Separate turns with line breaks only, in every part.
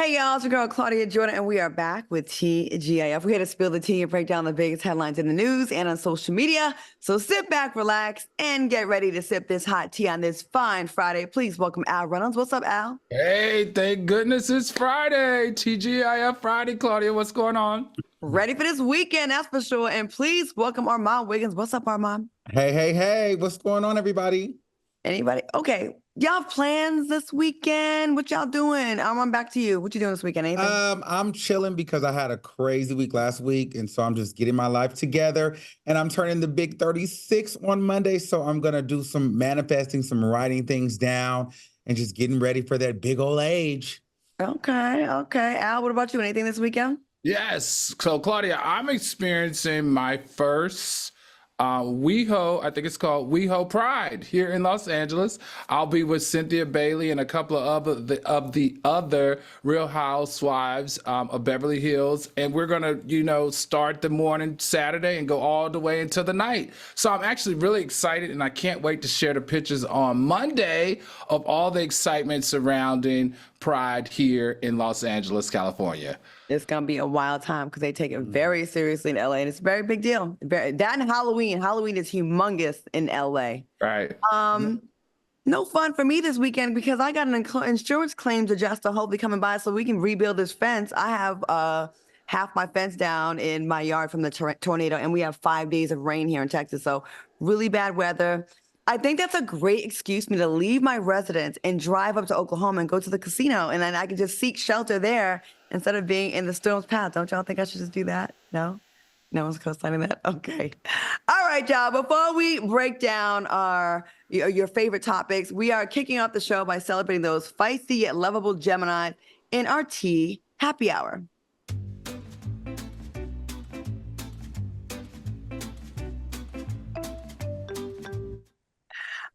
Hey y'all, it's your girl Claudia Jordan, and we are back with TGIF. We're here to spill the tea and break down the biggest headlines in the news and on social media. So sit back, relax, and get ready to sip this hot tea on this fine Friday. Please welcome Al Reynolds. What's up, Al?
Hey, thank goodness it's Friday. TGIF Friday, Claudia. What's going on?
Ready for this weekend, that's for sure. And please welcome Armand Wiggins. What's up, Armand?
Hey, what's going on, everybody?
Anybody? Okay. Y'all have plans this weekend? What y'all doing? Armand, back to you. What you doing this weekend? Anything?
I'm chilling because I had a crazy week last week, and so I'm just getting my life together, and I'm turning the big 36 on Monday, so I'm gonna do some manifesting, some writing things down, and just getting ready for that big old age.
Okay. Al, what about you? Anything this weekend?
Yes. So, Claudia, I'm experiencing my first WeHo, I think it's called WeHo Pride here in Los Angeles. I'll be with Cynthia Bailey and a couple of the other Real Housewives of Beverly Hills, and we're gonna, start the morning Saturday and go all the way into the night. So I'm actually really excited, and I can't wait to share the pictures on Monday of all the excitement surrounding Pride here in Los Angeles, California.
It's going to be a wild time because they take it very seriously in LA, and it's a very big deal. That and Halloween. Halloween is humongous in LA.
Right.
No fun for me this weekend because I got an insurance claims adjuster hopefully coming by so we can rebuild this fence. I have half my fence down in my yard from the tornado, and we have 5 days of rain here in Texas. So really bad weather. I think that's a great excuse for me to leave my residence and drive up to Oklahoma and go to the casino, and then I can just seek shelter there instead of being in the storm's path. Don't y'all think I should just do that? No? No one's co-signing that? Okay. All right, y'all. Before we break down your favorite topics, we are kicking off the show by celebrating those feisty yet lovable Gemini in our tea happy hour.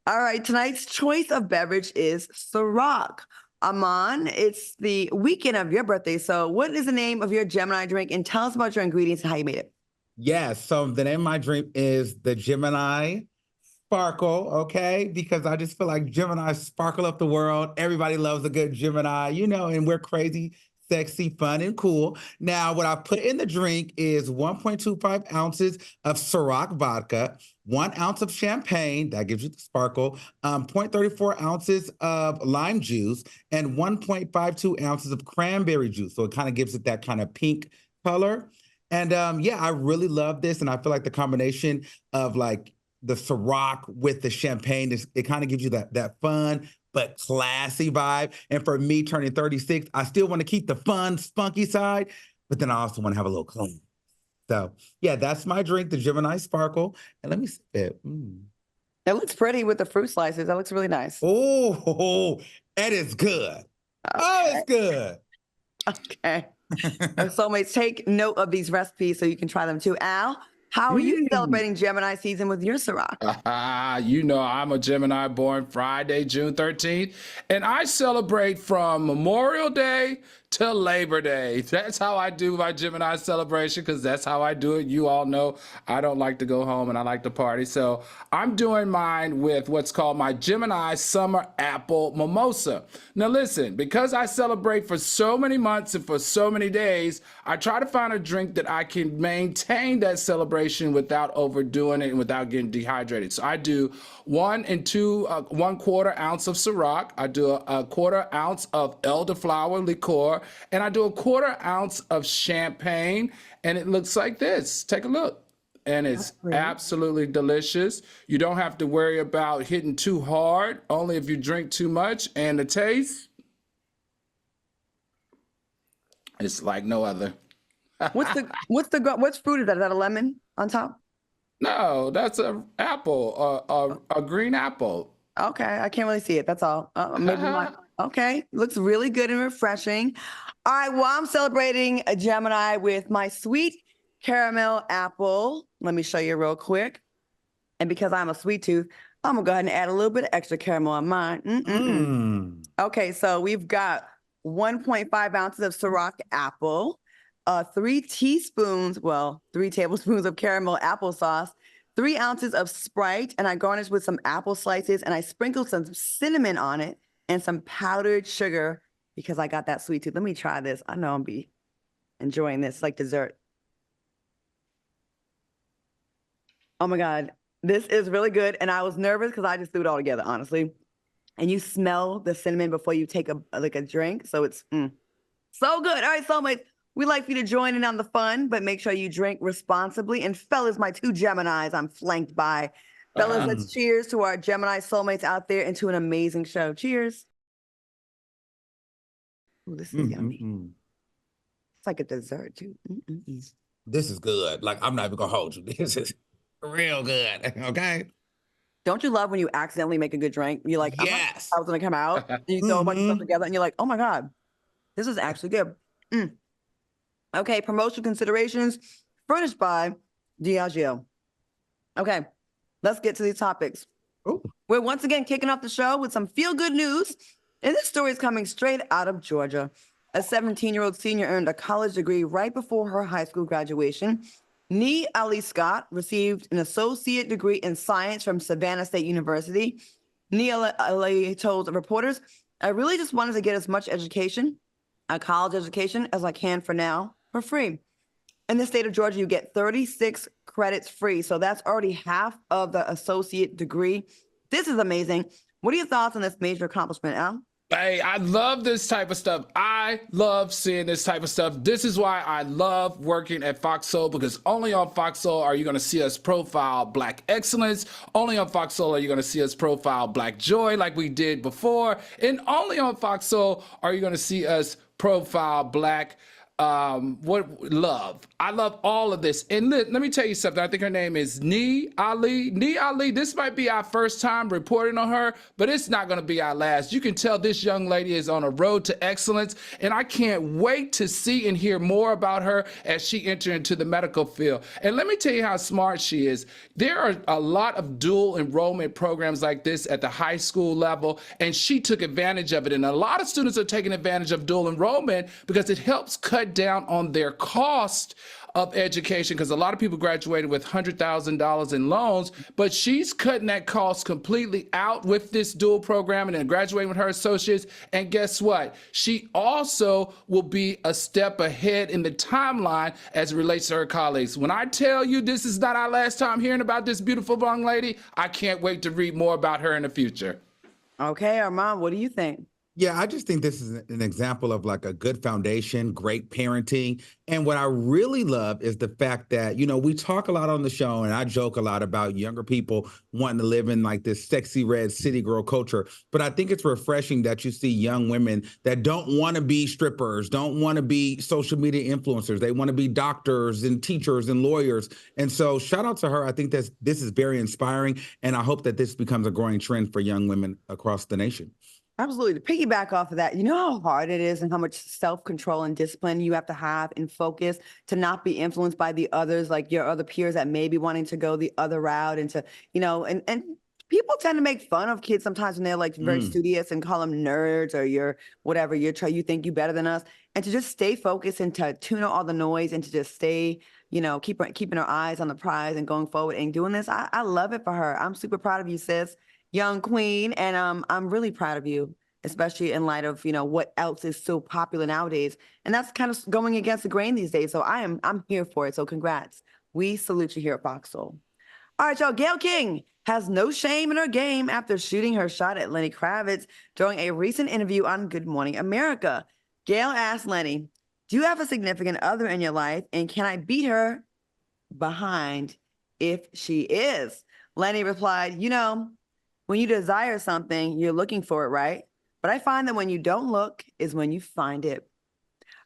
All right, tonight's choice of beverage is Ciroc. Aman, it's the weekend of your birthday. So what is the name of your Gemini drink? And tell us about your ingredients and how you made it.
Yeah, so the name of my drink is the Gemini Sparkle, okay? Because I just feel like Gemini sparkle up the world. Everybody loves a good Gemini, and we're crazy, sexy, fun, and cool. Now, what I put in the drink is 1.25 ounces of Ciroc vodka, 1 ounce of champagne, that gives you the sparkle, 0.34 ounces of lime juice, and 1.52 ounces of cranberry juice. So it kind of gives it that kind of pink color. And I really love this. And I feel like the combination of like the Ciroc with the champagne, it kind of gives you that fun but classy vibe. And for me turning 36, I still want to keep the fun, spunky side, but then I also want to have a little clean. So yeah, that's my drink, the Gemini Sparkle. And let me sip it.
It looks pretty with the fruit slices. That looks really nice.
Oh, that is good.
Okay.
Oh, it's good.
Okay. So take note of these recipes so you can try them too. Al, how are you celebrating Gemini season with your Ciroc?
I'm a Gemini born Friday, June 13th, and I celebrate from Memorial Day to Labor Day. That's how I do my Gemini celebration because that's how I do it. You all know I don't like to go home and I like to party. So I'm doing mine with what's called my Gemini Summer Apple Mimosa. Now listen, because I celebrate for so many months and for so many days, I try to find a drink that I can maintain that celebration without overdoing it and without getting dehydrated. So I do 1.25 ounce of Ciroc. I do a 1/4 ounce of elderflower liqueur, and I do a 1/4 ounce of champagne, and it looks like this. Take a look. And it's absolutely delicious. You don't have to worry about hitting too hard, only if you drink too much. And the taste, it's like no other.
What's fruit is that? Is that a lemon on top?
No, that's an apple, a green apple.
Okay, I can't really see it. That's all. Maybe not. Okay, looks really good and refreshing. All right, well, I'm celebrating a Gemini with my sweet caramel apple. Let me show you real quick. And because I'm a sweet tooth, I'm gonna go ahead and add a little bit of extra caramel on mine. Okay, so we've got 1.5 ounces of Ciroc apple, 3 tablespoons of caramel applesauce, 3 ounces of Sprite, and I garnished with some apple slices, and I sprinkled some cinnamon on it and some powdered sugar because I got that sweet tooth. Let me try this. I know I'm be enjoying this like dessert. Oh my God, this is really good. And I was nervous because I just threw it all together, honestly. And you smell the cinnamon before you take a drink. So it's so good. All right, soulmates, we'd like for you to join in on the fun, but make sure you drink responsibly. And fellas, my two Geminis I'm flanked by. Fellas, let's cheers to our Gemini soulmates out there and to an amazing show. Cheers. Ooh, this is yummy. It's like a dessert too.
This is good. Like, I'm not even gonna hold you. This is real good. Okay.
Don't you love when you accidentally make a good drink? You're like,
Yes.
I was gonna come out. And you throw a bunch of stuff together and you're like, oh my God, this is actually good. Okay, promotional considerations furnished by Diageo. Okay, let's get to these topics.
Ooh.
We're once again kicking off the show with some feel-good news. And this story is coming straight out of Georgia. A 17-year-old senior earned a college degree right before her high school graduation. Nee Ali Scott received an associate degree in science from Savannah State University. Nee Ali told reporters, I really just wanted to get as much education, a college education, as I can for now, for free. In the state of Georgia, you get 36 credits free. So that's already half of the associate degree. This is amazing. What are your thoughts on this major accomplishment, Al?
Hey, I love this type of stuff. I love seeing this type of stuff. This is why I love working at Fox Soul, because only on Fox Soul are you going to see us profile Black excellence. Only on Fox Soul are you going to see us profile Black joy like we did before. And only on Fox Soul are you going to see us profile Black love. I love all of this. And let me tell you something. I think her name is Nee Ali. Nee Ali, this might be our first time reporting on her, but it's not going to be our last. You can tell this young lady is on a road to excellence, and I can't wait to see and hear more about her as she enters into the medical field. And let me tell you how smart she is. There are a lot of dual enrollment programs like this at the high school level, and she took advantage of it. And a lot of students are taking advantage of dual enrollment because it helps cut down on their cost of education, because a lot of people graduated with $100,000 in loans, but she's cutting that cost completely out with this dual program and then graduating with her associates. And guess what? She also will be a step ahead in the timeline as it relates to her colleagues. When I tell you this is not our last time hearing about this beautiful young lady, I can't wait to read more about her in the future.
Okay, Armand, what do you think?
Yeah, I just think this is an example of like a good foundation, great parenting. And what I really love is the fact that, you know, we talk a lot on the show and I joke a lot about younger people wanting to live in like this sexy red city girl culture. But I think it's refreshing that you see young women that don't want to be strippers, don't want to be social media influencers. They want to be doctors and teachers and lawyers. And so shout out to her. I think this is very inspiring. And I hope that this becomes a growing trend for young women across the nation.
Absolutely. To piggyback off of that, you know how hard it is and how much self-control and discipline you have to have and focus to not be influenced by the others, like your other peers that may be wanting to go the other route and to, you know, and people tend to make fun of kids sometimes when they're like very studious and call them nerds or you're whatever, you think you better than us. And to just stay focused and to tune out all the noise and to just stay, you know, keeping our eyes on the prize and going forward and doing this. I love it for her. I'm super proud of you, sis. Young queen, and I'm really proud of you, especially in light of, you know, what else is so popular nowadays. And that's kind of going against the grain these days. So I'm here for it. So congrats. We salute you here at Fox Soul. All right, y'all. Gayle King has no shame in her game after shooting her shot at Lenny Kravitz during a recent interview on Good Morning America. Gayle asked Lenny, do you have a significant other in your life? And can I beat her behind if she is? Lenny replied, you know, when you desire something, you're looking for it, right? But I find that when you don't look is when you find it.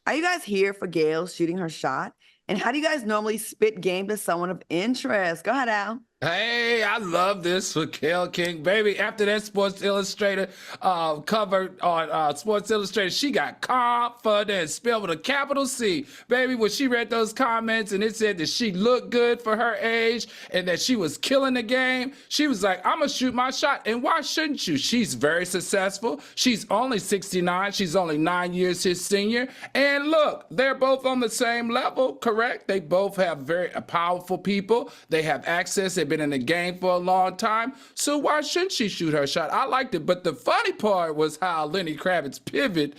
Are you guys here for Gayle shooting her shot? And how do you guys normally spit game to someone of interest? Go ahead, Al.
Hey, I love this for Gayle King, baby. After that Sports Illustrated cover on Sports Illustrated, she got confidence, spelled with a capital C. Baby, when she read those comments and it said that she looked good for her age and that she was killing the game, she was like, I'm going to shoot my shot. And why shouldn't you? She's very successful. She's only 69. She's only 9 years his senior. And look, they're both on the same level, correct? They both have very powerful people. They have access at had been in the game for a long time, so why shouldn't she shoot her shot? I liked it, but the funny part was how Lenny Kravitz pivot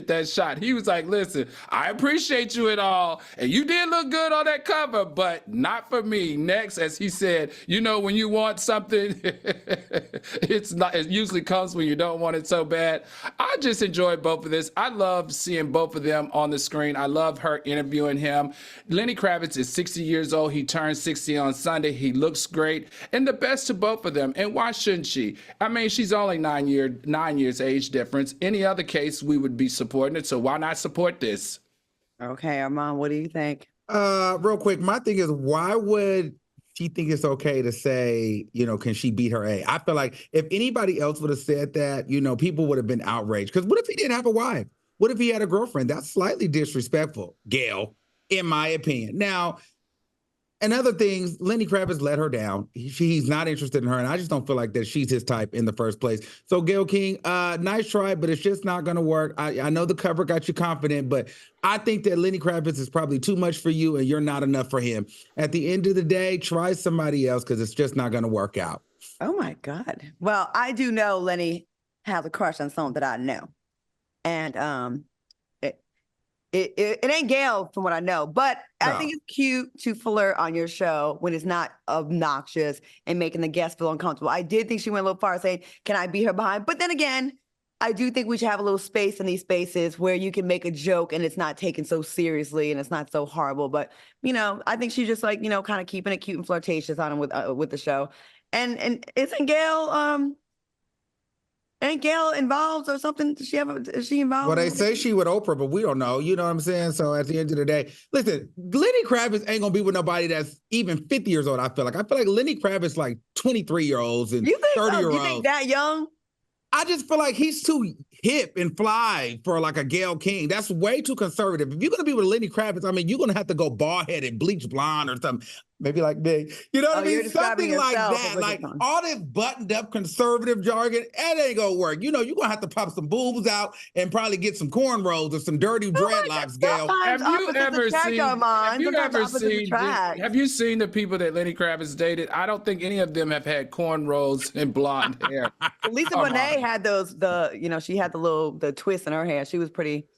that shot. He was like, listen, I appreciate you and all, and you did look good on that cover, but not for me. Next, as he said, you know, when you want something, it usually comes when you don't want it so bad. I just enjoyed both of this. I love seeing both of them on the screen. I love her interviewing him. Lenny Kravitz is 60 years old. He turned 60 on Sunday. He looks great, and the best to both of them. And why shouldn't she? I mean, she's only 9 years age difference. Any other case, we would be supporting it. So why not support this?
Okay, Armand, what do you think?
Real quick, my thing is, why would she think it's okay to say, you know, can she beat her A? I feel like if anybody else would have said that, you know, people would have been outraged. Because what if he didn't have a wife? What if he had a girlfriend? That's slightly disrespectful, Gail, in my opinion. Now, and other things, Lenny Kravitz let her down. He's not interested in her, and I just don't feel like that she's his type in the first place. So, Gail King, nice try, but it's just not going to work. I know the cover got you confident, but I think that Lenny Kravitz is probably too much for you, and you're not enough for him. At the end of the day, try somebody else because it's just not going to work out.
Oh, my God. Well, I do know Lenny has a crush on someone that I know. And it ain't Gail from what I know, but I think it's cute to flirt on your show when it's not obnoxious and making the guests feel uncomfortable. I did think she went a little far saying, can I be her behind? But then again, I do think we should have a little space in these spaces where you can make a joke and it's not taken so seriously and it's not so horrible. But, you know, I think she's just like, you know, kind of keeping it cute and flirtatious on him with the show. And isn't Gail ain't Gail involved or something? Is she involved?
Well, they say she with Oprah, but we don't know. You know what I'm saying? So at the end of the day, listen, Lenny Kravitz ain't gonna be with nobody that's even 50 years old. I feel like Lenny Kravitz like 23-year-olds and 30-year-olds.
You think that young?
I just feel like he's too hip and fly for like a Gayle King. That's way too conservative. If you're gonna be with Lenny Kravitz, I mean, you're gonna have to go bald-headed, bleach blonde or something. Maybe like me. You know what I mean? Something like that. Like all this buttoned up conservative jargon, that ain't gonna work. You know, you're gonna have to pop some boobs out and probably get some cornrows or some dirty dreadlocks, Gail.
Have you seen the people that Lenny Kravitz dated? I don't think any of them have had cornrows and blonde hair.
Lisa Bonet had she had the twist in her hair. She was pretty,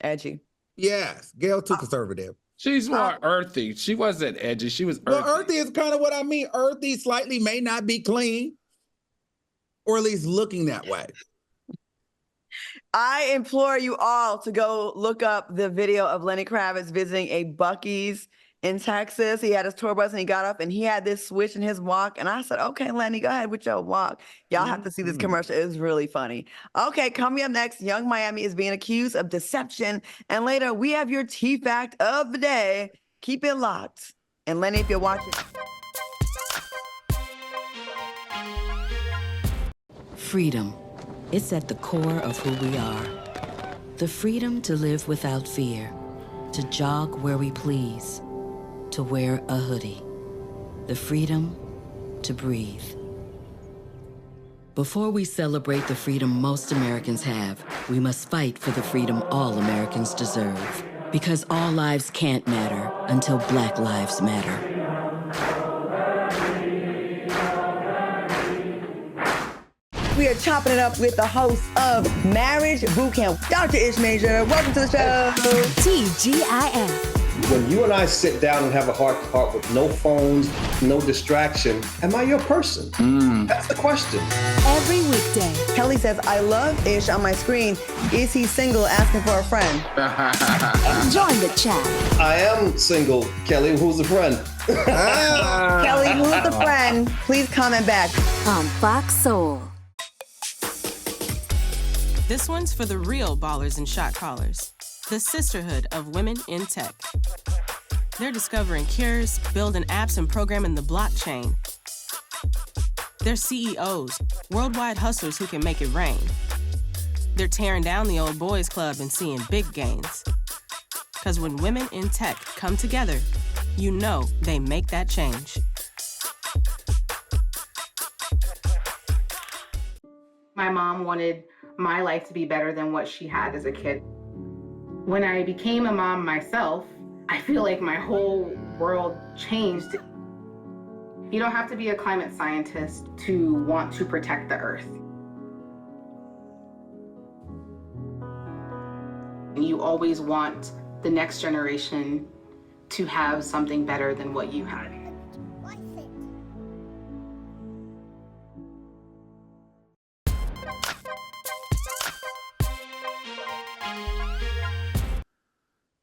edgy.
Yes, Gail too conservative.
She's more earthy. She wasn't edgy. She was earthy.
Well, earthy is kind of what I mean. Earthy slightly may not be clean, or at least looking that way.
I implore you all to go look up the video of Lenny Kravitz visiting a Buc-ee's in Texas. He had his tour bus and he got up and he had this switch in his walk. And I said, okay, Lenny, go ahead with your walk. Y'all have to see this commercial. It was really funny. Okay, coming up next, Young Miami is being accused of deception. And later, we have your T-Fact of the day. Keep it locked. And Lenny, if you're watching.
Freedom. It's at the core of who we are. The freedom to live without fear, to jog where we please, to wear a hoodie. The freedom to breathe. Before we celebrate the freedom most Americans have, we must fight for the freedom all Americans deserve. Because all lives can't matter until Black lives matter.
We are chopping it up with the host of Marriage Bootcamp, Dr. Ish Major. Welcome to the show.
TGIF.
When you and I sit down and have a heart-to-heart with no phones, no distraction, am I your person? That's the question.
Every weekday.
Kelly says, I love Ish on my screen. Is he single, asking for a friend?
Join the chat.
I am single, Kelly. Who's a friend?
Kelly, who's the friend? Please comment back.
On Fox Soul.
This one's for the real ballers and shot callers. The sisterhood of women in tech. They're discovering cures, building apps, and programming the blockchain. They're CEOs, worldwide hustlers who can make it rain. They're tearing down the old boys club and seeing big gains. Because when women in tech come together, you know they make that change.
My mom wanted my life to be better than what she had as a kid. When I became a mom myself, I feel like my whole world changed. You don't have to be a climate scientist to want to protect the earth. You always want the next generation to have something better than what you had.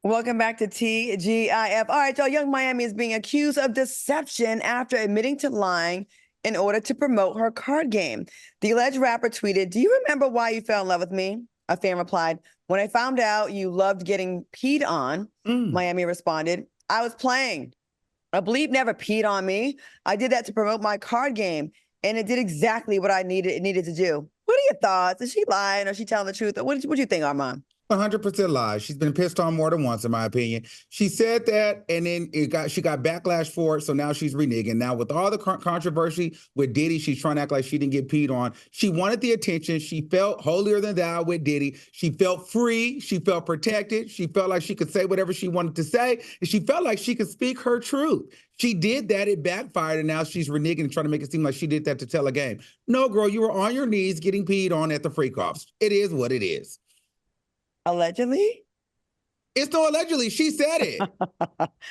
Welcome back to TGIF. All right, y'all. Young Miami is being accused of deception after admitting to lying in order to promote her card game. The alleged rapper tweeted, "Do you remember why you fell in love with me?" A fan replied, "When I found out you loved getting peed on." Miami responded, "I was playing. A bleep never peed on me. I did that to promote my card game, and it did exactly what it needed to do." What are your thoughts? Is she lying or is she telling the truth? What do you think, Armand?
100% lies. She's been pissed on more than once, in my opinion. She said that, and then she got backlash for it, so now she's reneging. Now, with all the controversy with Diddy, she's trying to act like she didn't get peed on. She wanted the attention. She felt holier than thou with Diddy. She felt free. She felt protected. She felt like she could say whatever she wanted to say, and she felt like she could speak her truth. She did that. It backfired, and now she's reneging and trying to make it seem like she did that to tell a game. No, girl, you were on your knees getting peed on at the freak-offs. It is what it is.
Allegedly?
It's no allegedly. She said it.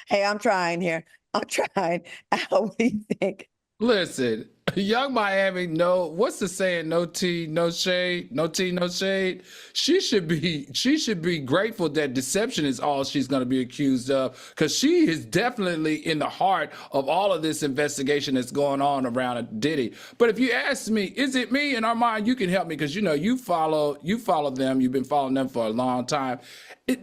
Hey, I'm trying here. I'm trying. Al, what do you think?
Listen, Young Miami, what's the saying? No tea, no shade. No tea, no shade. She should be grateful that deception is all she's going to be accused of, because she is definitely in the heart of all of this investigation that's going on around Diddy. But if you ask me, is it me? And Armand, you can help me, because you follow them. You've been following them for a long time.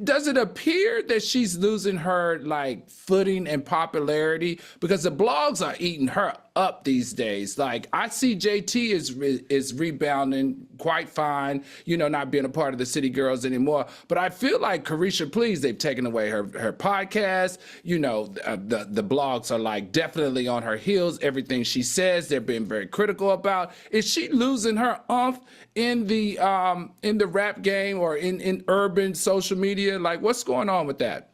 Does it appear that she's losing her footing and popularity, because the blogs are eating her up these days? Like, I see JT is rebounding quite fine, not being a part of the City Girls anymore. But I feel like Carisha Please, they've taken away her podcast. The blogs are definitely on her heels. Everything she says, they're being very critical about. Is she losing her umph in the rap game or in urban social media? What's going on with that?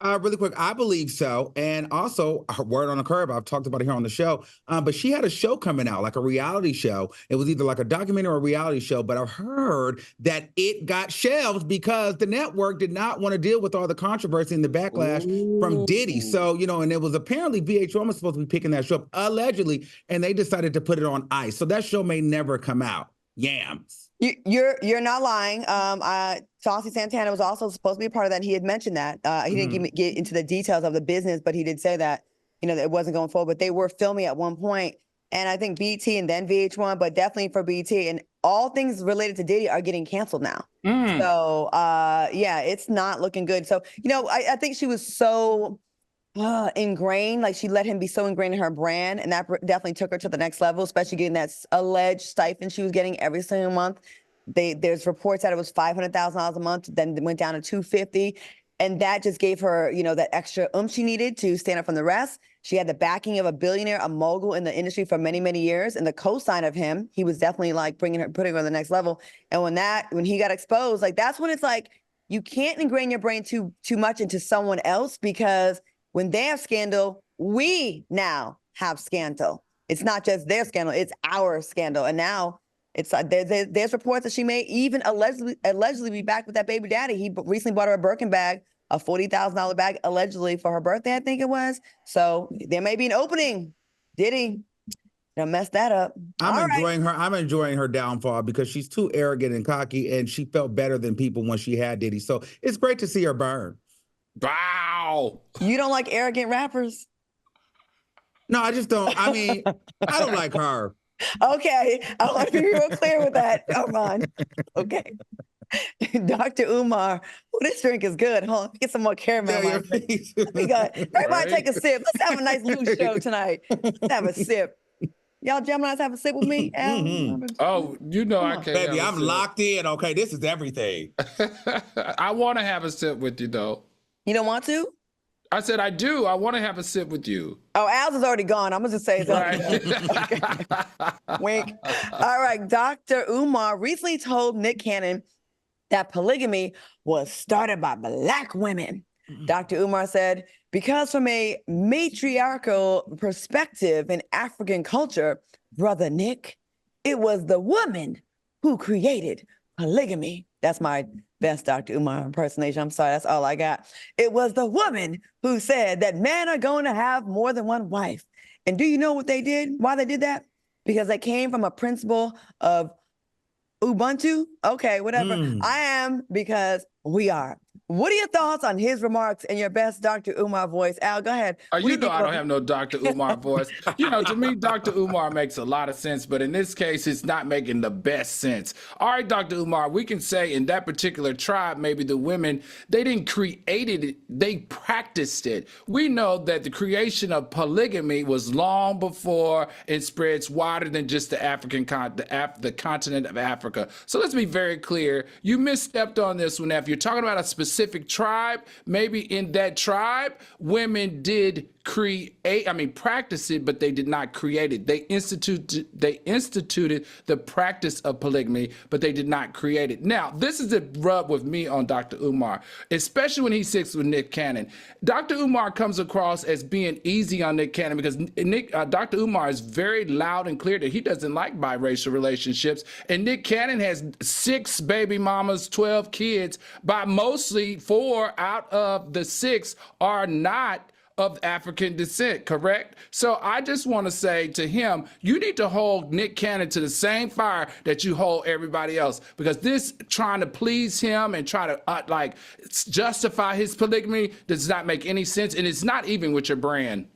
Really quick, I believe so. And also, word on the curb, I've talked about it here on the show, but she had a show coming out, like a reality show. It was either like a documentary or a reality show, but I've heard that it got shelved because the network did not want to deal with all the controversy and the backlash from Diddy. So, and it was apparently VH1 was supposed to be picking that show up, allegedly, and they decided to put it on ice. So that show may never come out. Yams.
You're not lying. Saucy Santana was also supposed to be a part of that. He had mentioned that. He didn't get into the details of the business, but he did say that, that it wasn't going forward. But they were filming at one point, and I think BT and then VH1, but definitely for BT. And all things related to Diddy are getting canceled now. So, yeah, it's not looking good. So, I think she was so ingrained, like she let him be so ingrained in her brand, and that definitely took her to the next level, especially getting that alleged stipend she was getting every single month. There's reports that it was $500,000 a month, then it went down to $250,000, and that just gave her, that extra oomph she needed to stand up from the rest. She had the backing of a billionaire, a mogul in the industry for many, many years, and the co-sign of him. He was definitely putting her on the next level. And when he got exposed, that's when it's you can't ingrain your brain too much into someone else, because when they have scandal, we now have scandal. It's not just their scandal, it's our scandal. And now it's there's reports that she may even allegedly be back with that baby daddy. He recently bought her a Birkin bag, a $40,000 bag, allegedly for her birthday, I think it was. So there may be an opening. Diddy, mess that up.
I'm enjoying her downfall, because she's too arrogant and cocky, and she felt better than people when she had Diddy. So it's great to see her burn.
Wow.
You don't like arrogant rappers?
No, I just don't. I mean, I don't like her.
Okay. I want to be real clear with that, Armand. Okay. Dr. Umar, this drink is good. Hold on, get some more caramel. Everybody take a sip. Let's have a nice loose show tonight. Let's have a sip. Y'all Geminis have a sip with me?
Oh, I can't.
Baby, I'm locked in. Okay, this is everything.
I want to have a sip with you, though.
You don't want to?
I said I do. I want to have a sip with you.
Oh, Al's is already gone. I'm going to just say it's already gone. Wink. All right. Dr. Umar recently told Nick Cannon that polygamy was started by Black women. Dr. Umar said, because from a matriarchal perspective in African culture, Brother Nick, it was the woman who created polygamy. That's my best Dr. Umar impersonation. I'm sorry, that's all I got. It was the woman who said that men are going to have more than one wife. And do you know what they did? Why they did that? Because they came from a principle of Ubuntu. Okay, whatever. I am because we are. What are your thoughts on his remarks in your best Dr. Umar voice? Al, go ahead.
You know I don't have no Dr. Umar voice. You know, to me, Dr. Umar makes a lot of sense, but in this case, it's not making the best sense. All right, Dr. Umar, we can say in that particular tribe, maybe the women, they didn't create it, they practiced it. We know that the creation of polygamy was long before it spreads wider than just the the continent of Africa. So let's be very clear. You misstepped on this one. Now, if you're talking about a specific tribe, maybe in that tribe, women did practice it, but they did not create it. They instituted the practice of polygamy, but they did not create it. Now, this is the rub with me on Dr. Umar, especially when he sits with Nick Cannon. Dr. Umar comes across as being easy on Nick Cannon because Dr. Umar is very loud and clear that he doesn't like biracial relationships. And Nick Cannon has 6 baby mamas, 12 kids, but mostly 4 out of the 6 are not of African descent, correct? So I just want to say to him, you need to hold Nick Cannon to the same fire that you hold everybody else, because this trying to please him and try to justify his polygamy does not make any sense, and it's not even with your brand.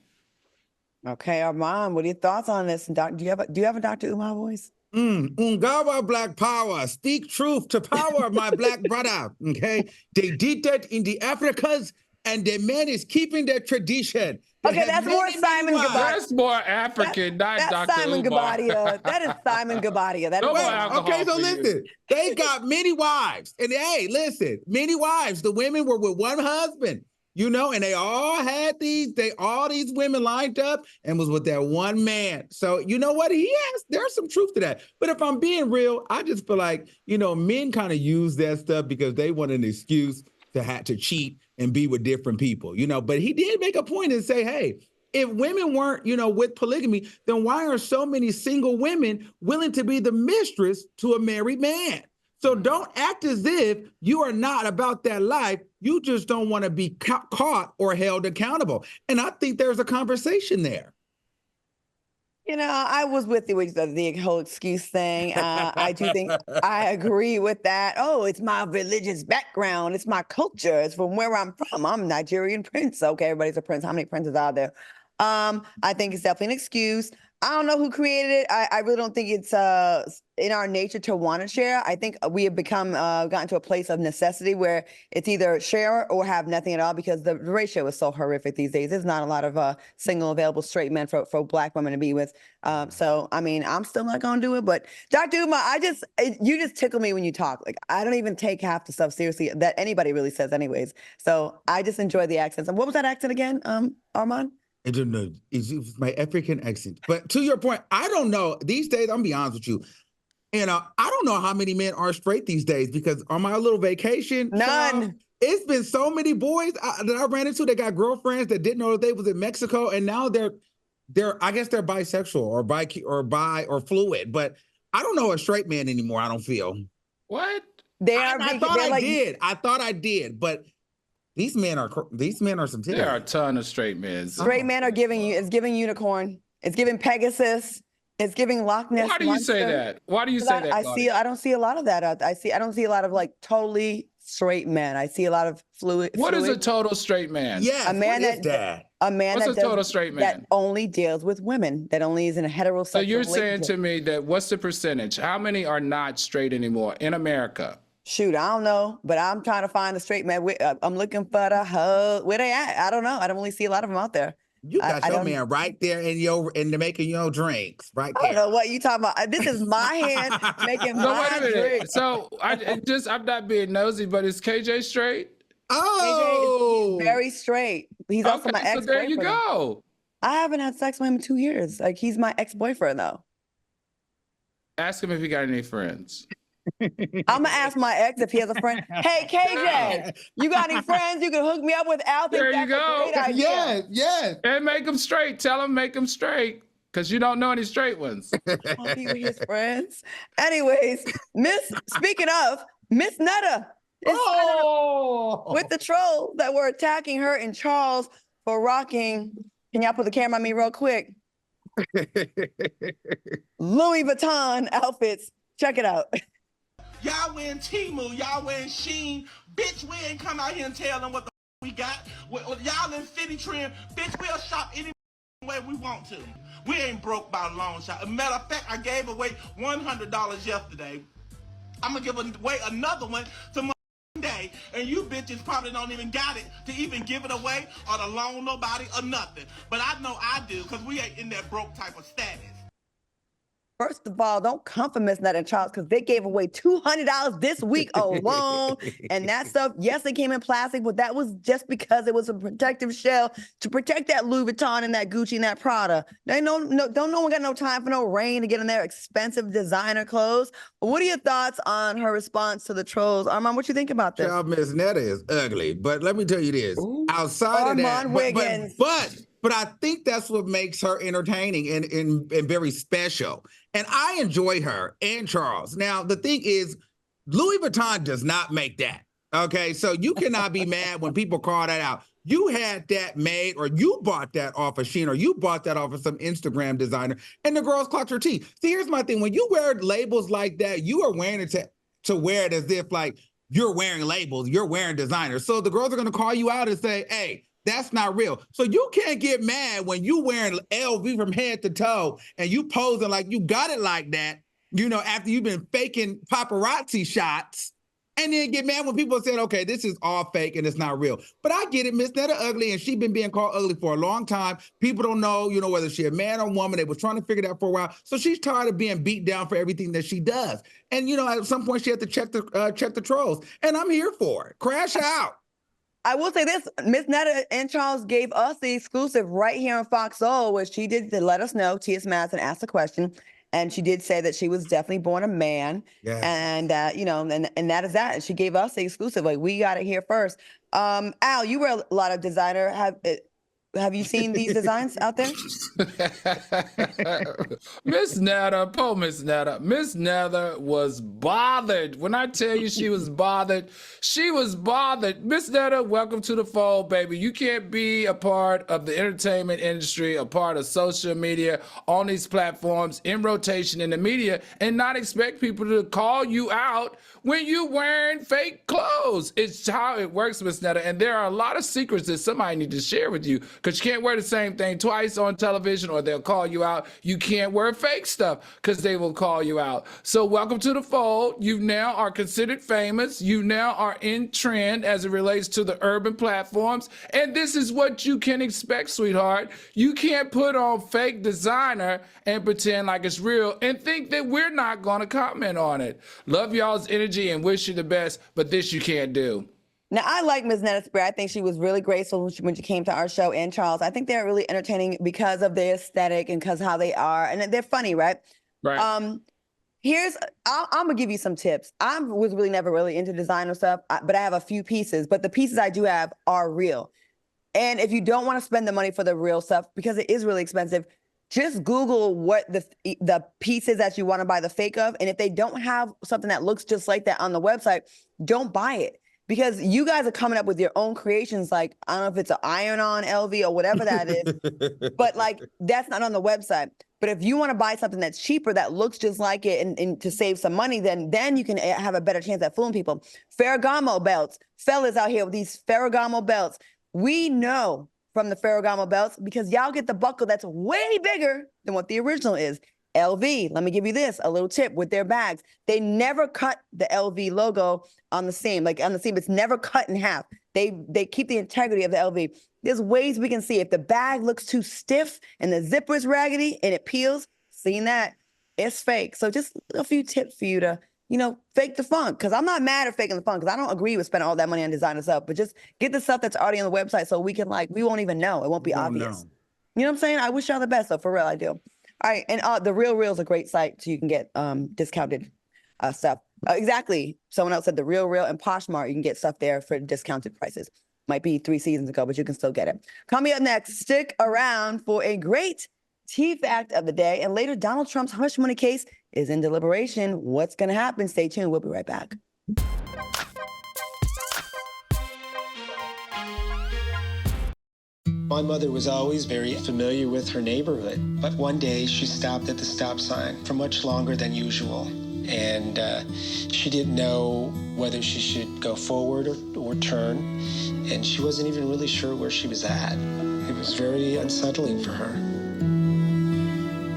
Okay, Armand, what are your thoughts on this? Do you have a Dr. Umar voice?
Ungawa Black Power, speak truth to power, my black brother. Okay, they did that in the Africas, and the man is keeping their tradition.
Okay, that's more Simon Gabadia.
That's more African, not Dr.
Simon
Umar.
Gabadia. That is Simon Gabadia. That is
Okay, so listen, they got many wives, and hey, listen, many wives. The women were with one husband, you know, and they all had all these women lined up and was with that one man. So you know what? There's some truth to that. But if I'm being real, I just feel like, you know, men kind of use that stuff because they want an excuse to have to cheat and be with different people, you know. But he did make a point and say, hey, if women weren't, you know, with polygamy, then why are so many single women willing to be the mistress to a married man? So don't act as if you are not about that life. You just don't want to be caught or held accountable. And I think there's a conversation there.
You know, I was with you with the whole excuse thing. I do think I agree with that. Oh, it's my religious background. It's my culture. It's from where I'm from. I'm Nigerian prince. Okay, everybody's a prince. How many princes are there? I think it's definitely an excuse. I don't know who created it. I really don't think it's in our nature to want to share. I think we have gotten to a place of necessity where it's either share or have nothing at all, because the ratio is so horrific these days. There's not a lot of single available straight men for Black women to be with. So, I mean, I'm still not going to do it. But Dr. Umar, you just tickle me when you talk. Like, I don't even take half the stuff seriously that anybody really says anyways. So I just enjoy the accents. And what was that accent again, Armand?
I don't know. It was my African accent. But to your point, I don't know. These days, I'm going to be honest with you. And I don't know how many men are straight these days, because on my little vacation,
none.
It's been so many boys that I ran into that got girlfriends that didn't know that they was in Mexico, and now they're I guess they're bisexual or bi or fluid. But I don't know a straight man anymore. I don't feel.
What?
I thought I did, but these men are some.
There are a ton of straight men.
Straight men are giving unicorn. It's giving Pegasus. It's giving Loch Ness.
Why do you say that? Why do you say that?
I don't see a lot of that. I don't see a lot of like totally straight men. I see a lot of fluid.
What is a total straight man?
Yeah,
a man
What's a total straight man?
That only deals with women. That only is in a heterosexual.
So you're saying to me that what's the percentage? How many are not straight anymore in America?
Shoot, I don't know, but I'm trying to find a straight man. I'm looking for the hoe. Where they at? I don't know. I don't really see a lot of them out there.
You got your man right there in making your drinks right there.
I don't know what you talking about. This is my hand making my drink.
So I'm not being nosy, but is KJ straight?
Oh,
KJ is very straight. He's also my ex-boyfriend.
So there you go.
I haven't had sex with him in 2 years. Like, he's my ex-boyfriend though.
Ask him if he got any friends.
I'm gonna ask my ex if he has a friend. Hey, KJ, you got any friends you can hook me up with? Al, think
There you
that's a
go.
great idea.
Yes, yes.
And make them straight. Tell them make them straight, because you don't know any straight ones.
I'll be with his friends. Anyways, speaking of, Miss Netta is with the trolls that were attacking her and Charles for rocking. Can y'all put the camera on me real quick? Louis Vuitton outfits. Check it out.
Y'all wearing Temu, y'all wearing Sheen. Bitch, we ain't come out here and tell them what the we got. Y'all in City Trend. Bitch, we'll shop any way we want to. We ain't broke by a long shot. As a matter of fact, I gave away $100 yesterday. I'm gonna give away another one tomorrow day, and you bitches probably don't even got it to even give it away or to loan nobody or nothing. But I know I do, because we ain't in that broke type of status.
First of all, don't come for Miss Netta and Charles, because they gave away $200 this week alone. And that stuff, yes, it came in plastic, but that was just because it was a protective shell to protect that Louis Vuitton and that Gucci and that Prada. They no one got no time for no rain to get in their expensive designer clothes. What are your thoughts on her response to the trolls? Armand, what you think about this?
Child, Miss Netta is ugly, but let me tell you this.
Ooh.
Outside of
Armand Wiggins.
but I think that's what makes her entertaining and very special. And I enjoy her and Charles. Now, the thing is, Louis Vuitton does not make that. Okay, so you cannot be mad when people call that out. You had that made, or you bought that off of Shein, or you bought that off of some Instagram designer, and the girls clocked her teeth. See, here's my thing. When you wear labels like that, you are wearing it to wear it as if like you're wearing labels, you're wearing designers. So the girls are going to call you out and say, hey, that's not real. So you can't get mad when you wearing LV from head to toe and you posing like you got it like that, after you've been faking paparazzi shots, and then get mad when people say, okay, this is all fake and it's not real. But I get it. Miss Netta ugly, and she's been being called ugly for a long time. People don't know, whether she's a man or woman. They were trying to figure it out for a while. So she's tired of being beat down for everything that she does. And, at some point she had to check the trolls. And I'm here for it. Crash out.
I will say this, Miss Netta and Charles gave us the exclusive right here on Fox Soul, which she did to let us know. T.S. Madison asked a question, and she did say that she was definitely born a man.
Yeah.
And, and that is that. And she gave us the exclusive. Like, we got it here first. Al, you wear a lot of designer. Have you seen these designs out there?
Miss Netta, poor Miss Netta. Miss Netta was bothered. When I tell you she was bothered, she was bothered. Miss Netta, welcome to the fold, baby. You can't be a part of the entertainment industry, a part of social media, on these platforms, in rotation in the media, and not expect people to call you out when you wearing fake clothes. It's how it works, Miss Netta. And there are a lot of secrets that somebody need to share with you, because you can't wear the same thing twice on television or they'll call you out. You can't wear fake stuff because they will call you out. So welcome to the fold. You now are considered famous. You now are in trend as it relates to the urban platforms. And this is what you can expect, sweetheart. You can't put on fake designer and pretend like it's real and think that we're not going to comment on it. Love y'all's energy and wish you the best, but this you can't do.
Now, I like Ms. Netta Spirit. I think she was really graceful when she came to our show, and Charles. I think they're really entertaining because of their aesthetic and because how they are. And they're funny, right?
Right.
I'm going to give you some tips. I was really never really into designer stuff, but I have a few pieces. But the pieces I do have are real. And if you don't want to spend the money for the real stuff, because it is really expensive, just Google what the pieces that you want to buy the fake of. And if they don't have something that looks just like that on the website, don't buy it. Because you guys are coming up with your own creations, like, I don't know if it's an iron-on LV or whatever that is, but like, that's not on the website. But if you want to buy something that's cheaper, that looks just like it, and to save some money, then you can have a better chance at fooling people. Ferragamo belts. Fellas out here with these Ferragamo belts. We know from the Ferragamo belts, because y'all get the buckle that's way bigger than what the original is. LV, let me give you this, a little tip with their bags. They never cut the LV logo on the seam. Like on the seam, it's never cut in half. They keep the integrity of the LV. There's ways we can see if the bag looks too stiff and the zipper is raggedy and it peels, seeing that, it's fake. So just a few tips for you to, fake the funk. Because I'm not mad at faking the funk, because I don't agree with spending all that money on designer stuff, but just get the stuff that's already on the website so we can, we won't even know. It won't be obvious. You know what I'm saying? I wish y'all the best, though. For real, I do. All right, and the Real Real is a great site, so you can get discounted stuff. Exactly. Someone else said The Real Real and Poshmark. You can get stuff there for discounted prices. Might be 3 seasons ago, but you can still get it. Coming up next, stick around for a great tea fact of the day. And later, Donald Trump's hush money case is in deliberation. What's going to happen? Stay tuned. We'll be right back.
My mother was always very familiar with her neighborhood, but one day she stopped at the stop sign for much longer than usual. And she didn't know whether she should go forward or turn, and she wasn't even really sure where she was at. It was very unsettling for her.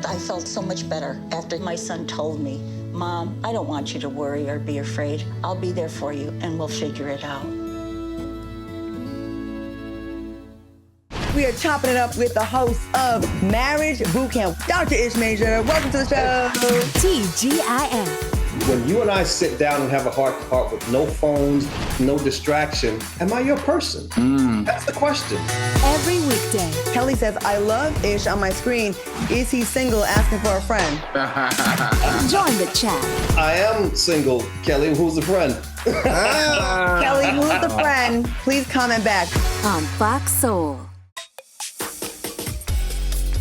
I felt so much better after my son told me, "Mom, I don't want you to worry or be afraid. I'll be there for you, and we'll figure it out."
We are chopping it up with the host of Marriage Bootcamp, Dr. Ish Major. Welcome to the show.
TGIF.
When you and I sit down and have a heart-to-heart with no phones, no distraction, am I your person? That's the question.
Every weekday.
Kelly says, I love Ish on my screen. Is he single? Asking for a friend.
Join the chat.
I am single, Kelly. Who's the friend?
Kelly, who's the friend? Please comment back.
On Fox Soul.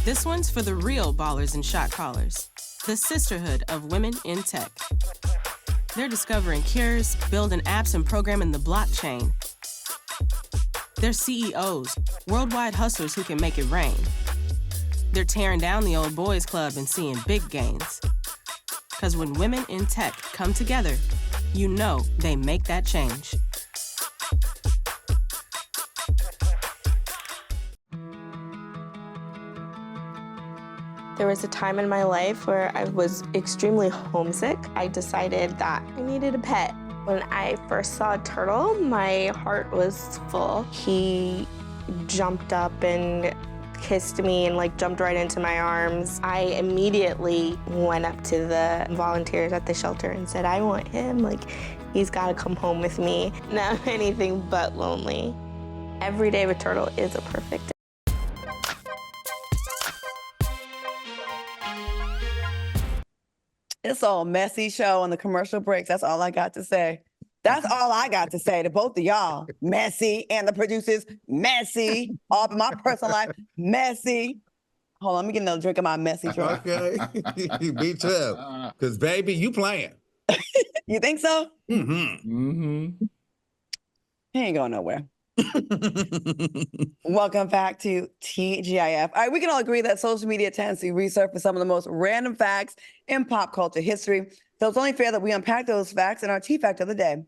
This one's for the real ballers and shot callers, the sisterhood of women in tech. They're discovering cures, building apps, and programming the blockchain. They're CEOs, worldwide hustlers who can make it rain. They're tearing down the old boys club and seeing big gains. Because when women in tech come together, you know they make that change.
There was a time in my life where I was extremely homesick. I decided that I needed a pet. When I first saw a turtle, my heart was full. He jumped up and kissed me and jumped right into my arms. I immediately went up to the volunteers at the shelter and said, I want him. He's gotta come home with me. Now I'm anything but lonely. Every day with turtle is a perfect day.
It's all messy show on the commercial breaks. That's all I got to say. That's all I got to say to both of y'all. Messy, and the producers, messy. All of my personal life, messy. Hold on, let me get another drink of my messy drink.
Okay. Me too. Because, baby, you playing.
You think so?
Mm-hmm.
He ain't going nowhere. Welcome back to TGIF. All right, we can all agree that social media tends to resurface some of the most random facts in pop culture history. So it's only fair that we unpack those facts in our T Fact of the day.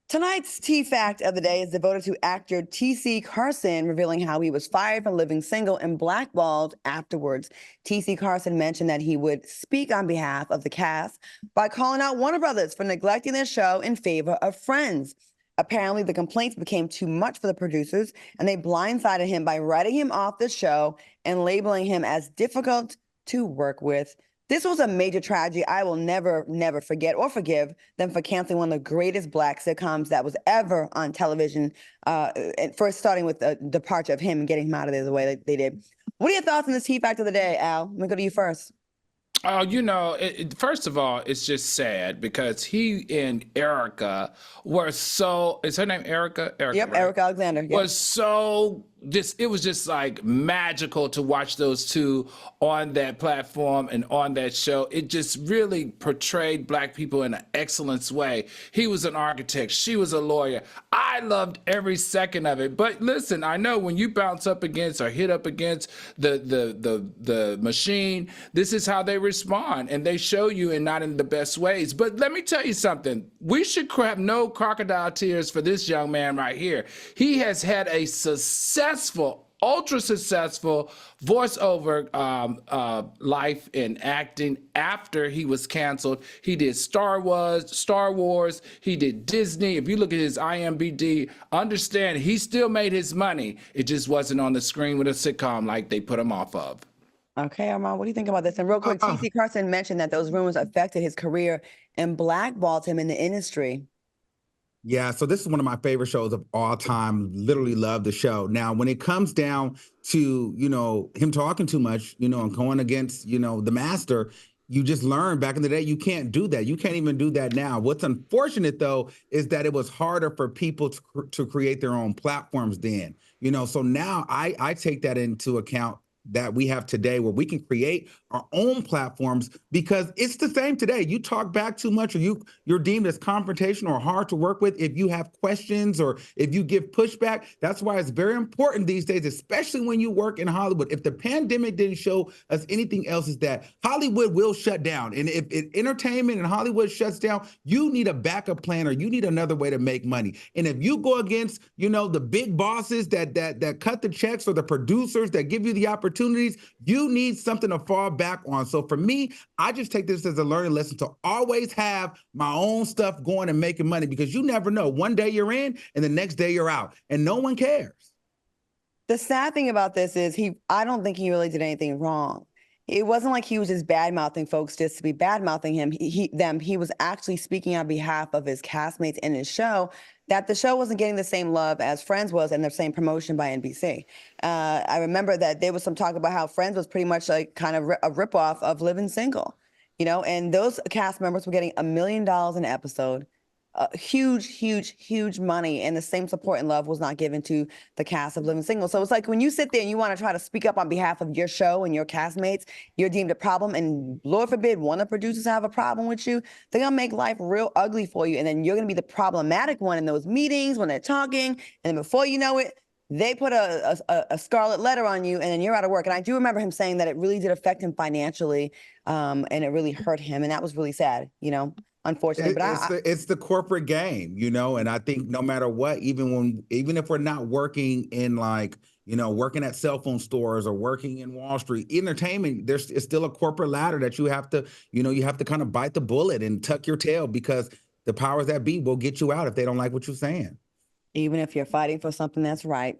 Tonight's T Fact of the day is devoted to actor T.C. Carson, revealing how he was fired from living single and blackballed afterwards. T.C. Carson mentioned that he would speak on behalf of the cast by calling out Warner Brothers for neglecting their show in favor of Friends. Apparently, the complaints became too much for the producers, and they blindsided him by writing him off the show and labeling him as difficult to work with. This was a major tragedy. I will never, never forget or forgive them for canceling one of the greatest Black sitcoms that was ever on television. And first starting with the departure of him and getting him out of there the way that they did. What are your thoughts on this Tea Fact of the day, Al? Let me go to you first.
Oh, first of all, it's just sad because he and Erica were so, is her name Erica?
Yep,
right?
Erica Alexander. Yep.
Was so, it was just magical to watch those two on that platform and on that show. It just really portrayed Black people in an excellent way. He was an architect. She was a lawyer. I loved every second of it. But listen, I know when you bounce up against or hit up against the machine, this is how they respond, and they show you and not in the best ways. But let me tell you something. We should have no crocodile tears for this young man right here. He has had a ultra successful voiceover life in acting after he was canceled. He did Star Wars, he did Disney. If you look at his IMDb, understand he still made his money. It just wasn't on the screen with a sitcom like they put him off of.
Okay, Armand, what do you think about this? And real quick, T.C. Carson mentioned that those rumors affected his career and blackballed him in the industry.
Yeah, so this is one of my favorite shows of all time. Literally love the show. Now, when it comes down to, him talking too much, and going against, the master, you just learned back in the day, you can't do that. You can't even do that now. What's unfortunate though, is that it was harder for people to create their own platforms then, so now I take that into account that we have today where we can create our own platforms because it's the same today. You talk back too much or you're deemed as confrontational or hard to work with if you have questions or if you give pushback. That's why it's very important these days, especially when you work in Hollywood. If the pandemic didn't show us anything else, is that Hollywood will shut down. And if entertainment and Hollywood shuts down, you need a backup plan or you need another way to make money. And if you go against, the big bosses that cut the checks or the producers that give you the opportunities, you need something to fall back on. So for me, I just take this as a learning lesson to always have my own stuff going and making money because you never know. One day you're in and the next day you're out and no one cares.
The sad thing about this is I don't think he really did anything wrong. It wasn't like he was just bad-mouthing folks just to be bad-mouthing them. He was actually speaking on behalf of his castmates in his show, that the show wasn't getting the same love as Friends was and the same promotion by NBC. I remember that there was some talk about how Friends was pretty much like kind of a ripoff of Living Single, and those cast members were getting $1 million an episode. Huge money, and the same support and love was not given to the cast of Living Single. So it's like when you sit there and you want to try to speak up on behalf of your show and your castmates, you're deemed a problem, and Lord forbid one of the producers have a problem with you, they're gonna make life real ugly for you, and then you're gonna be the problematic one in those meetings when they're talking, and then before you know it, they put a scarlet letter on you, and then you're out of work. And I do remember him saying that it really did affect him financially, and it really hurt him, and that was really sad, unfortunately. But
it's the corporate game, and I think no matter what, even if we're not working in working at cell phone stores or working in Wall Street, entertainment, it's still a corporate ladder that you have to, you have to kind of bite the bullet and tuck your tail because the powers that be will get you out if they don't like what you're saying.
Even if you're fighting for something that's right.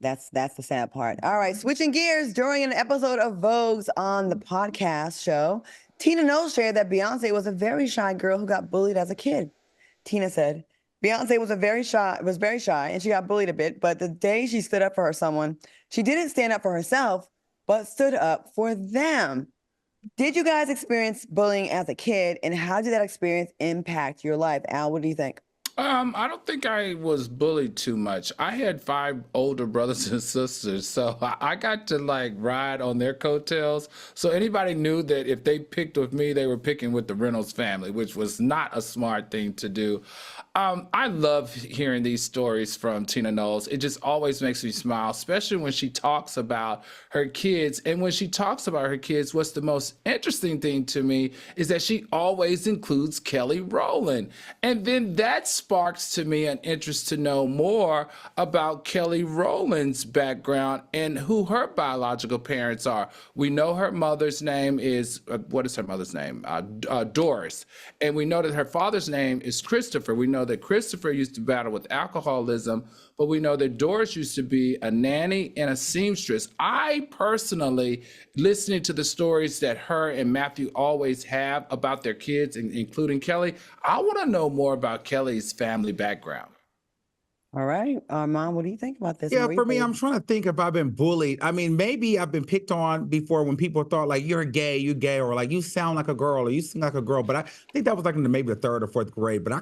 That's the sad part. All right, switching gears, during an episode of Vogue's On the Podcast show, Tina Knowles shared that Beyonce was a very shy girl who got bullied as a kid. Tina said, Beyonce was very shy and she got bullied a bit, but the day she stood up for someone, she didn't stand up for herself, but stood up for them. Did you guys experience bullying as a kid, and how did that experience impact your life? Al, what do you think?
I don't think I was bullied too much. I had 5 older brothers and sisters, so I got to ride on their coattails. So anybody knew that if they picked with me, they were picking with the Reynolds family, which was not a smart thing to do. I love hearing these stories from Tina Knowles. It just always makes me smile, especially when she talks about her kids. And when she talks about her kids, what's the most interesting thing to me is that she always includes Kelly Rowland. And then that sparks to me an interest to know more about Kelly Rowland's background and who her biological parents are. We know her mother's name is, what is her mother's name? Doris. And we know that her father's name is Christopher. We know that Christopher used to battle with alcoholism, but we know that Doris used to be a nanny and a seamstress. I personally, listening to the stories that her and Matthew always have about their kids, including Kelly, I want to know more about Kelly's family background.
All right, Mom, what do you think about this?
Yeah, for me, I'm trying to think if I've been bullied. I mean, maybe I've been picked on before when people thought you're gay, or you sound like a girl, or you sing like a girl. But I think that was in maybe the 3rd or 4th grade. But I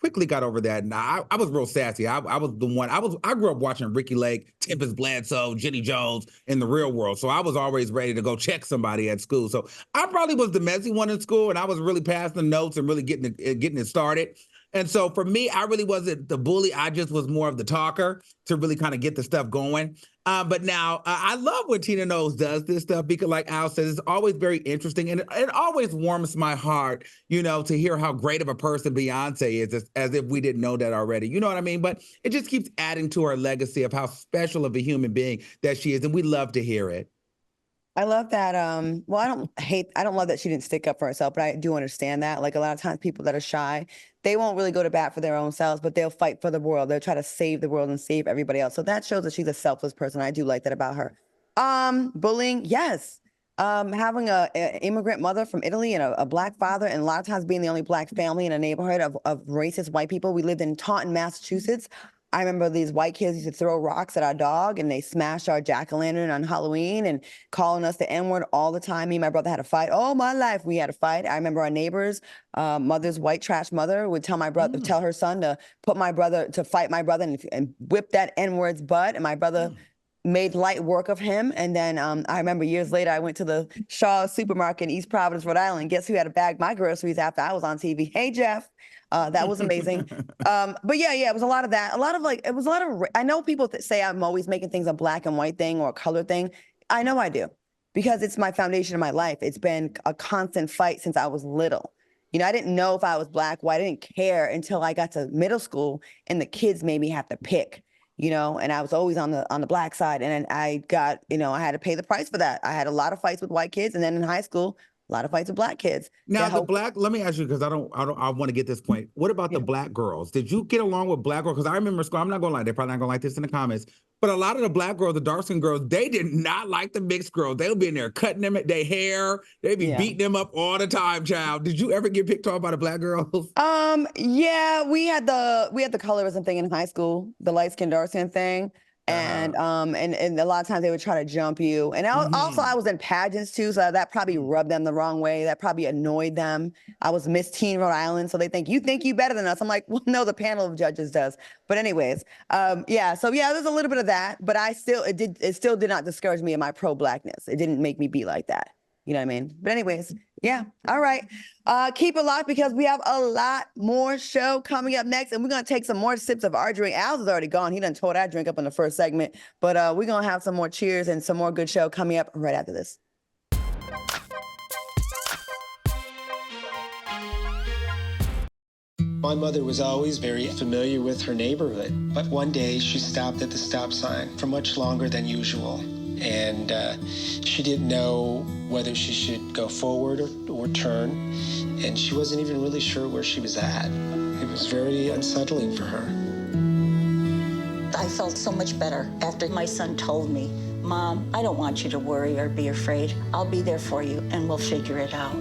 quickly got over that. And I was real sassy. I was the one. I grew up watching Ricky Lake, Tempest Bledsoe, Jenny Jones in the real world. So I was always ready to go check somebody at school. So I probably was the messy one in school, and I was really passing the notes and really getting it started. And so for me, I really wasn't the bully. I just was more of the talker to really kind of get the stuff going. But now I love when Tina Knowles does this stuff because, like Al says, it's always very interesting. And it always warms my heart, to hear how great of a person Beyonce is, as if we didn't know that already. You know what I mean? But it just keeps adding to her legacy of how special of a human being that she is. And we love to hear it.
I love that. Well, I don't love that she didn't stick up for herself, but I do understand that. A lot of times people that are shy, they won't really go to bat for their own selves, but they'll fight for the world. They'll try to save the world and save everybody else. So that shows that she's a selfless person. I do like that about her. Bullying, yes. Having an immigrant mother from Italy and a Black father, and a lot of times being the only Black family in a neighborhood of racist white people. We lived in Taunton, Massachusetts. I remember these white kids used to throw rocks at our dog and they smashed our jack-o'-lantern on Halloween and calling us the N-word all the time. Me and my brother had a fight. All my life we had a fight. I remember our neighbor's mother's white trash mother would tell my brother, tell her son to fight my brother and whip that N-word's butt. And my brother made light work of him. And then I remember years later, I went to the Shaw supermarket in East Providence, Rhode Island. Guess who had to bag my groceries after I was on TV? Hey, Jeff. That was amazing. But yeah, it was a lot of that. I know people that say I'm always making things a black and white thing or a color thing. I know I do because it's my foundation of my life. It's been a constant fight since I was little. I didn't know if I was black, white. I didn't care until I got to middle school and the kids made me have to pick. And I was always on the black side. And then I got, I had to pay the price for that. I had a lot of fights with white kids. And then in high school, a lot of fights with black kids.
Now, let me ask you, because I want to get this point. What about the black girls? Did you get along with black girls? Because I remember school, I'm not going to lie, they're probably not going to like this in the comments, but a lot of the black girls, the dark-skinned girls, they did not like the mixed girls. They'll be in there cutting them at their hair. They'd be beating them up all the time, child. Did you ever get picked on by the black girls?
Yeah, we had the colorism thing in high school, the light-skinned, dark-skinned thing. And a lot of times they would try to jump you. And also I was in pageants too, so that probably rubbed them the wrong way. That probably annoyed them. I was Miss Teen Rhode Island, so they think you better than us. I'm like, well, no, the panel of judges does. But anyways, there's a little bit of that, but it still did not discourage me in my pro-blackness. It didn't make me be like that. You know what I mean? But anyways, yeah. All right. Keep it locked because we have a lot more show coming up next, and we're going to take some more sips of our drink. Al's is already gone. He done tore that drink up in the first segment, but we're going to have some more cheers and some more good show coming up right after this.
My mother was always very familiar with her neighborhood, but one day she stopped at the stop sign for much longer than usual. And she didn't know whether she should go forward or turn, and she wasn't even really sure where she was at. It was very unsettling for her.
I felt so much better after my son told me, Mom, I don't want you to worry or be afraid. I'll be there for you, and we'll figure it out.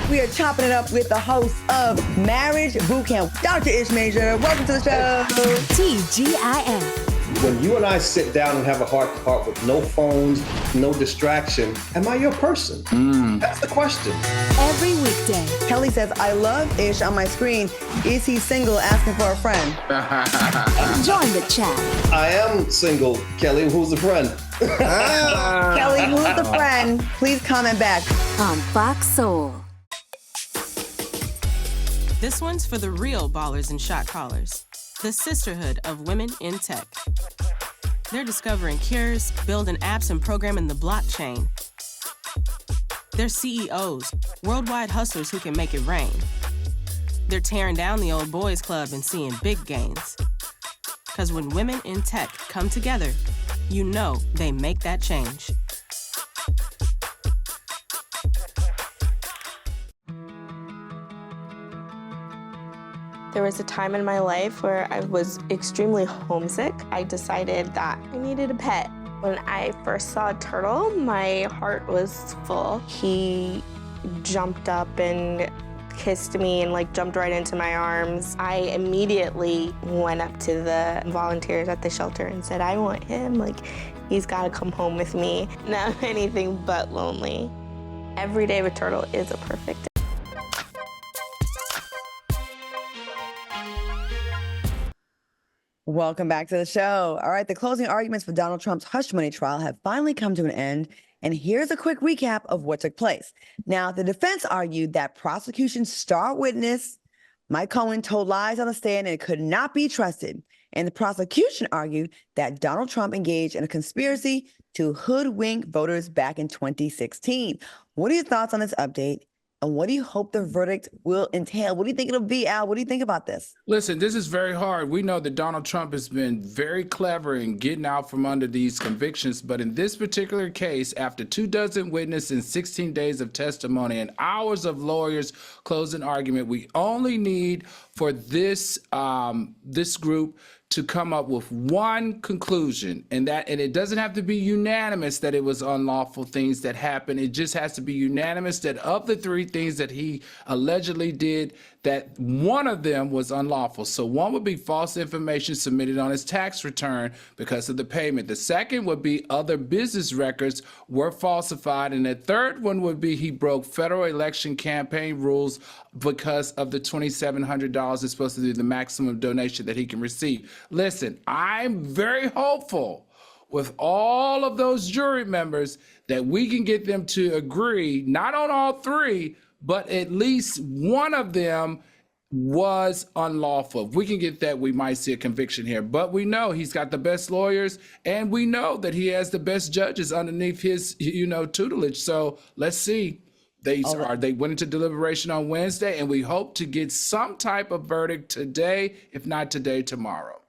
We are chopping it up with the host of Marriage Bootcamp, Dr. Ish Major. Welcome to the show.
TGIF.
When you and I sit down and have a heart-to-heart with no phones, no distraction, am I your person? That's the question.
Every weekday.
Kelly says, I love Ish on my screen. Is he single? Asking for a friend.
Join the chat.
I am single, Kelly. Who's the friend?
Kelly, who's the friend? Please comment back.
On Fox Soul.
This one's for the real ballers and shot callers, the sisterhood of women in tech. They're discovering cures, building apps, and programming the blockchain. They're CEOs, worldwide hustlers who can make it rain. They're tearing down the old boys club and seeing big gains. Because when women in tech come together, you know they make that change.
There was a time in my life where I was extremely homesick. I decided that I needed a pet. When I first saw a turtle, my heart was full. He jumped up and kissed me and jumped right into my arms. I immediately went up to the volunteers at the shelter and said, I want him. He's got to come home with me. Not anything but lonely. Every day with turtle is a perfect day.
Welcome back to the show. All right, the closing arguments for Donald Trump's hush money trial have finally come to an end. And here's a quick recap of what took place. Now, the defense argued that prosecution's star witness, Mike Cohen, told lies on the stand and it could not be trusted. And the prosecution argued that Donald Trump engaged in a conspiracy to hoodwink voters back in 2016. What are your thoughts on this update? And what do you hope the verdict will entail? What do you think it'll be, Al? What do you think about this?
Listen, this is very hard. We know that Donald Trump has been very clever in getting out from under these convictions. But in this particular case, after 24 witnesses and 16 days of testimony and hours of lawyers' closing argument, we only need for this group to come up with one conclusion, and it doesn't have to be unanimous that it was unlawful things that happened. It just has to be unanimous that of the 3 things that he allegedly did, that one of them was unlawful. So one would be false information submitted on his tax return because of the payment. The second would be other business records were falsified. And the third one would be he broke federal election campaign rules because of the $2,700 is supposed to be the maximum donation that he can receive. Listen, I'm very hopeful with all of those jury members that we can get them to agree, not on all 3, but at least one of them was unlawful. If we can get that, we might see a conviction here. But we know he's got the best lawyers, and we know that he has the best judges underneath his, tutelage. So let's see. They went into deliberation on Wednesday, and we hope to get some type of verdict today, if not today, tomorrow.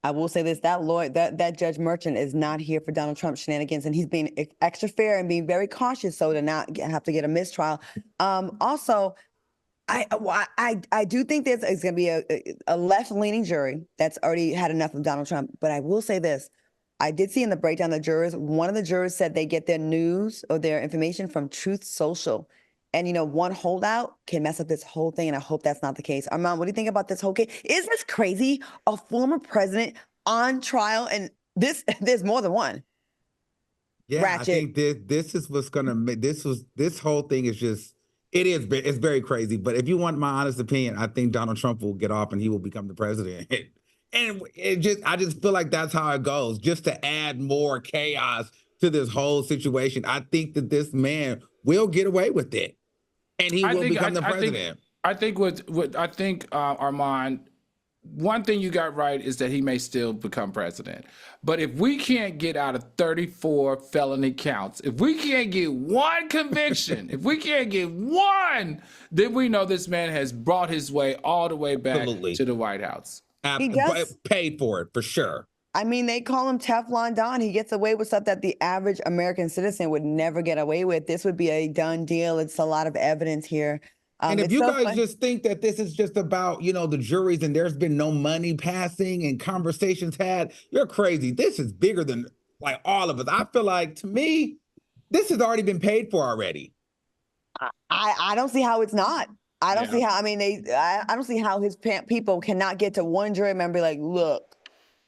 I will say this, that lawyer, that Judge Merchant is not here for Donald Trump shenanigans, and he's being extra fair and being very cautious so to not have to get a mistrial. Also, I do think there's going to be a left-leaning jury that's already had enough of Donald Trump. But I will say this. I did see in the breakdown of the jurors, one of the jurors said they get their news or their information from Truth Social. And, one holdout can mess up this whole thing, and I hope that's not the case. Armand, what do you think about this whole case? Is this crazy? A former president on trial, and there's more than one.
Yeah, Ratchet. I think this is what's going to make this whole thing is just, it's very crazy. But if you want my honest opinion, I think Donald Trump will get off and he will become the president. And I just feel like that's how it goes, just to add more chaos to this whole situation. I think that this man will get away with it, and he will become the president.
I think Armand, one thing you got right is that he may still become president. But if we can't get out of 34 felony counts, if we can't get one conviction, if we can't get one, then we know this man has brought his way all the way back to the White House.
He does.
Paid for it, for sure.
I mean, they call him Teflon Don. He gets away with stuff that the average American citizen would never get away with. This would be a done deal. It's a lot of evidence here.
And if you guys just think that this is just about, the juries and there's been no money passing and conversations had, you're crazy. This is bigger than like all of us. I feel like, to me, this has already been paid for already.
I don't see how it's not. I don't see how, I don't see how his people cannot get to one jury member and be like, look,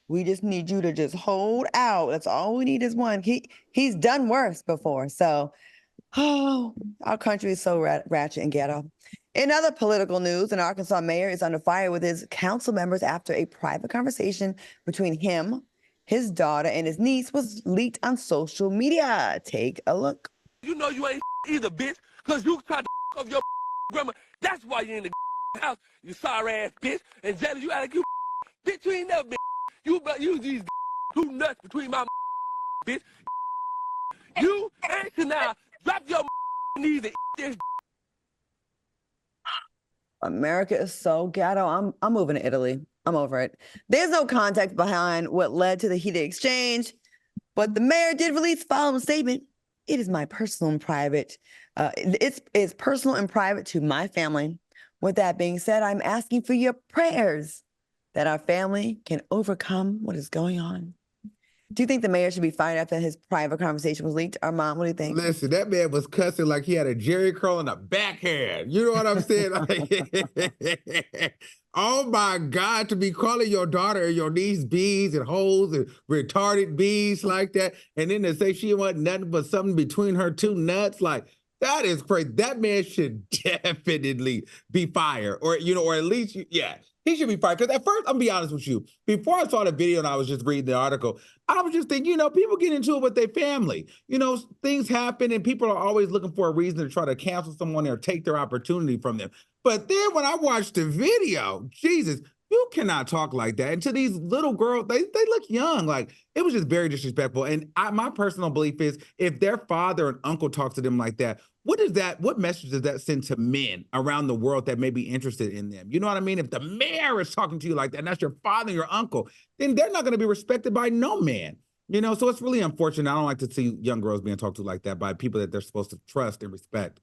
we just need you to just hold out. That's all we need is one. He's done worse before. So, our country is so ratchet and ghetto. In other political news, an Arkansas mayor is under fire with his council members after a private conversation between him, his daughter, and his niece was leaked on social media. Take a look.
You know you ain't either, bitch, because you tried to off your grandma. That's why you in the house, you sorry ass bitch. And jealous, you act like you bitch, you ain't never been. You these two nuts between my bitch. You and now drop your knees and eat this.
America is so ghetto. I'm moving to Italy. I'm over it. There's no context behind what led to the heated exchange, but the mayor did release the following statement. It is my personal and private. It's personal and private to my family. With that being said, I'm asking for your prayers that our family can overcome what is going on. Do you think the mayor should be fired after his private conversation was leaked? Armand, what do you think?
Listen, that man was cussing like he had a Jerry curl and a backhand. You know what I'm saying? Oh my God, to be calling your daughter and your niece bees and hoes and retarded bees like that. And then to say she want nothing but something between her two nuts. Like, that is crazy. That man should definitely be fired, or at least, he should be fired. Because at first, I'm gonna be honest with you, before I saw the video and I was just reading the article, I was just thinking, people get into it with their family. Things happen and people are always looking for a reason to try to cancel someone or take their opportunity from them. But then when I watched the video, Jesus, you cannot talk like that. And to these little girls, they look young. Like, it was just very disrespectful. And my personal belief is, if their father and uncle talks to them like that, what message does that send to men around the world that may be interested in them? You know what I mean? If the mayor is talking to you like that, and that's your father and your uncle, then they're not going to be respected by no man. So it's really unfortunate. I don't like to see young girls being talked to like that by people that they're supposed to trust and respect.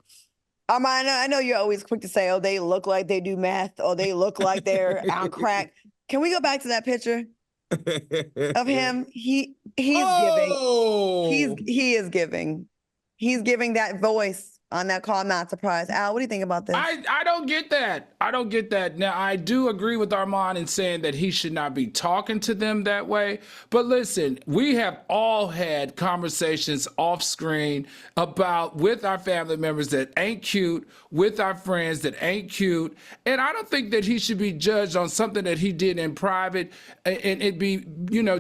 I know you're always quick to say, oh, they look like they do meth, or they look like they're on crack. Can we go back to that picture? of him. He's
Oh!
giving. He is giving. He's giving that voice on that call. I'm not surprised. Al, what do you think about this?
I don't get that. I don't get that. Now, I do agree with Armand in saying that he should not be talking to them that way. But listen, we have all had conversations off screen with our family members that ain't cute, with our friends that ain't cute. And I don't think that he should be judged on something that he did in private and it be,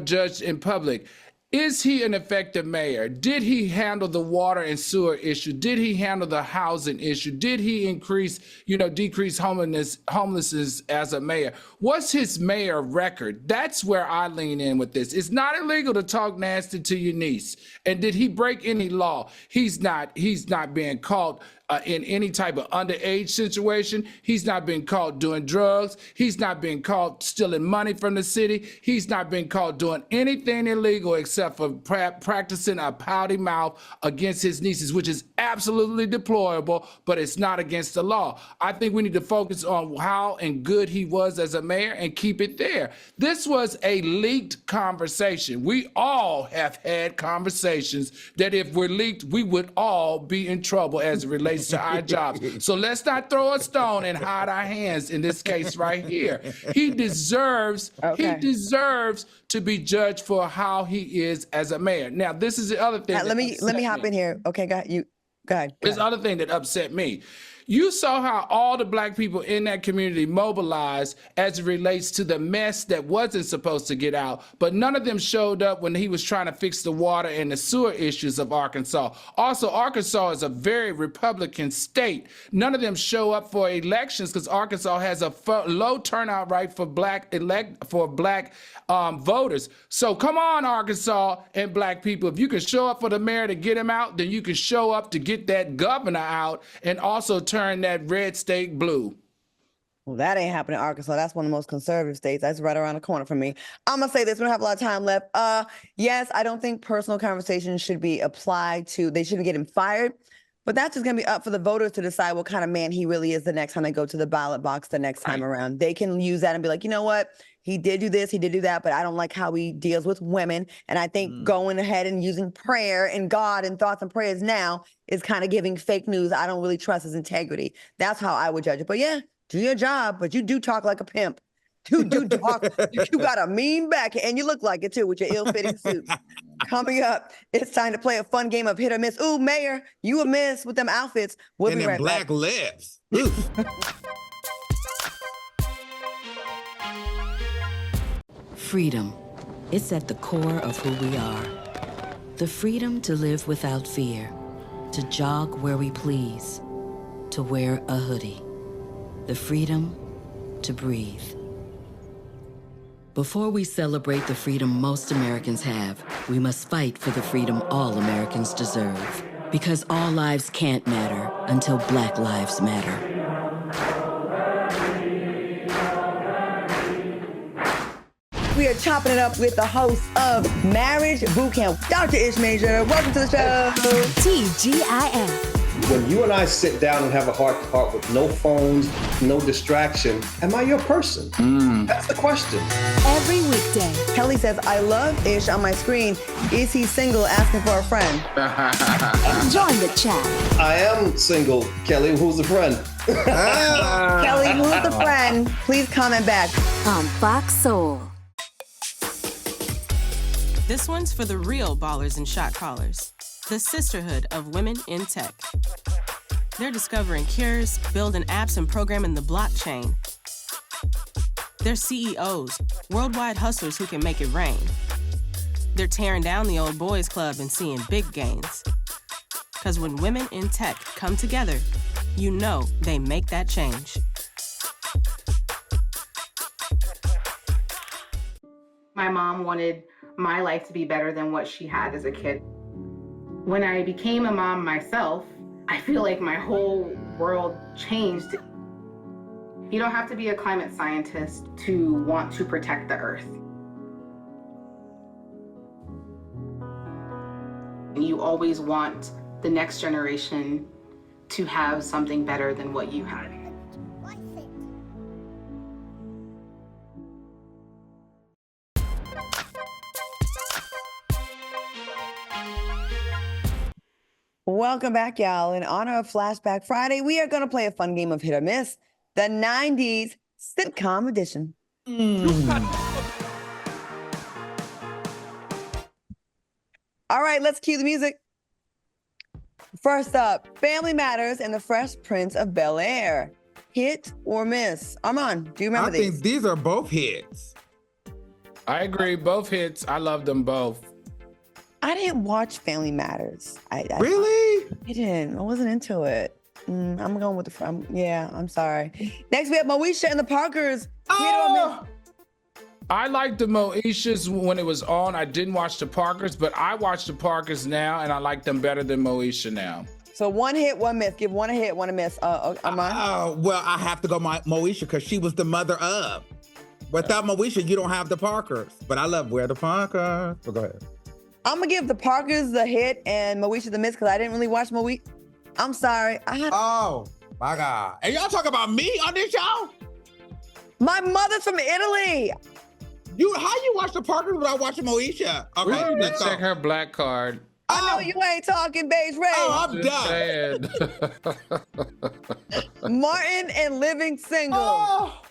judged in public. Is he an effective mayor? Did he handle the water and sewer issue? Did he handle the housing issue? Did he decrease homelessness as a mayor? What's his mayor record? That's where I lean in with this. It's not illegal to talk nasty to your niece. And did he break any law? He's not being caught in any type of underage situation. He's not been caught doing drugs. He's not been caught stealing money from the city. He's not been caught doing anything illegal except for practicing a pouty mouth against his nieces, which is absolutely deplorable, but it's not against the law. I think we need to focus on how and good he was as a mayor and keep it there. This was a leaked conversation. We all have had conversations that if we're leaked, we would all be in trouble as it relates to our jobs. So let's not throw a stone and hide our hands in this case right here. He deserves to be judged for how he is as a mayor. Now, this is the other thing.
Let me hop in here. Okay, go ahead.
This the other thing that upset me. You saw how all the Black people in that community mobilized as it relates to the mess that wasn't supposed to get out, but none of them showed up when he was trying to fix the water and the sewer issues of Arkansas. Also, Arkansas is a very Republican state. None of them show up for elections because Arkansas has a low turnout rate for black voters. So come on, Arkansas and Black people. If you can show up for the mayor to get him out, then you can show up to get that governor out and also turn that red state blue.
Well, that ain't happening in Arkansas. That's one of the most conservative states. That's right around the corner from me. I'm going to say this. We don't have a lot of time left. Yes, I don't think personal conversations should be applied to, they shouldn't get him fired. But that's just going to be up for the voters to decide what kind of man he really is the next time they go to the ballot box the next time around. They can use that and be like, you know what? He did do this, he did do that, but I don't like how he deals with women. And I think going ahead and using prayer and God and thoughts and prayers now is kind of giving fake news. I don't really trust his integrity. That's how I would judge it. But yeah, do your job, but you do talk like a pimp. You do talk. You got a mean back, and you look like it too with your ill-fitting suit. Coming up, it's time to play a fun game of hit or miss. Ooh, Mayor, you a miss with them outfits. We'll be right back.
And them black lips.
Freedom. It's at the core of who we are. The freedom to live without fear, to jog where we please, to wear a hoodie. The freedom to breathe. Before we celebrate the freedom most Americans have, we must fight for the freedom all Americans deserve. Because all lives can't matter until Black lives matter.
We are chopping it up with the host of Marriage Bootcamp, Dr. Ish Major. Welcome to the show.
TGIF.
When you and I sit down and have a heart-to-heart with no phones, no distraction, am I your person? That's the question.
Every weekday.
Kelly says, I love Ish on my screen. Is he single, asking for a friend?
Join the chat.
I am single, Kelly. Who's the friend?
Kelly, who's the friend? Please comment back.
On Fox Soul.
This one's for the real ballers and shot callers, the sisterhood of women in tech. They're discovering cures, building apps, and programming the blockchain. They're CEOs, worldwide hustlers who can make it rain. They're tearing down the old boys club and seeing big gains. Because when women in tech come together, you know they make that change.
My mom wanted my life to be better than what she had as a kid. When I became a mom myself, I feel like my whole world changed. You don't have to be a climate scientist to want to protect the earth. You always want the next generation to have something better than what you had.
Welcome back, y'all. In honor of Flashback Friday, we are going to play a fun game of hit or miss, the 90s sitcom edition. All right, let's cue the music. First up, Family Matters and the Fresh Prince of Bel-Air. Hit or miss? Armand, do you remember these?
I think these are both hits.
I agree. Both hits. I love them both.
I didn't watch Family Matters.
Really?
I didn't. I wasn't into it. I'm going with the. Yeah, I'm sorry. Next, we have Moesha and the Parkers.
Oh!
I liked the Moeshas when it was on. I didn't watch the Parkers, but I watch the Parkers now, and I like them better than Moesha now.
So one hit, one miss. Give one a hit, one a miss. Armand?
Well, I have to go Moesha because she was the mother of. Without Moesha, you don't have the Parkers. But I love Where the Parkers. So go ahead.
I'm going to give the Parkers the hit and Moesha the miss because I didn't really watch Moesha. I'm sorry.
Oh, my God. And y'all talk about me on this show?
My mother's from Italy.
How you watch the Parkers without watching Moesha? Okay,
we need to check her black card.
I know you ain't talking, Beige Ray.
Oh, I'm
done.
Martin and Living Single.
Oh.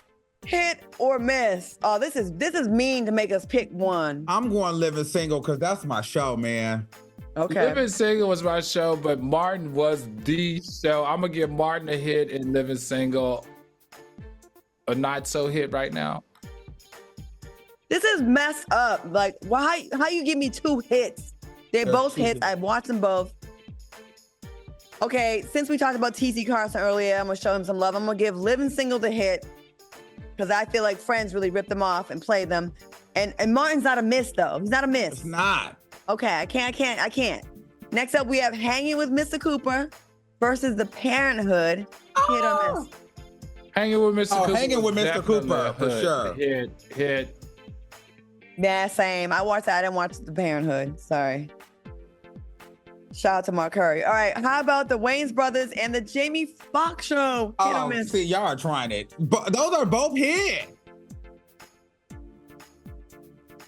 Hit or miss? Oh, this is mean to make us pick one.
I'm going Living Single because that's my show, man.
Okay.
Living Single was my show, but Martin was the show. I'm gonna give Martin a hit and Living Single a not so hit right now.
This is messed up. Like, why? How you give me two hits? They're both hits. I watched them both. Okay, since we talked about T.C. Carson earlier, I'm gonna show him some love. I'm gonna give Living Single the hit because I feel like Friends really ripped them off and played them. And Martin's not a miss though. He's not a miss.
It's not.
Okay, I can't. Next up, we have Hanging with Mr. Cooper versus The Parenthood. Hit or miss?
Hanging with Mr. Cooper.
Hanging with Mr. Cooper for sure.
Hit.
Yeah, same. I watched that. I didn't watch The Parenthood. Sorry. Shout out to Mark Curry. All right, how about the Wayans Brothers and the Jamie Foxx Show? Hit or miss?
See, y'all are trying it. But those are both hit.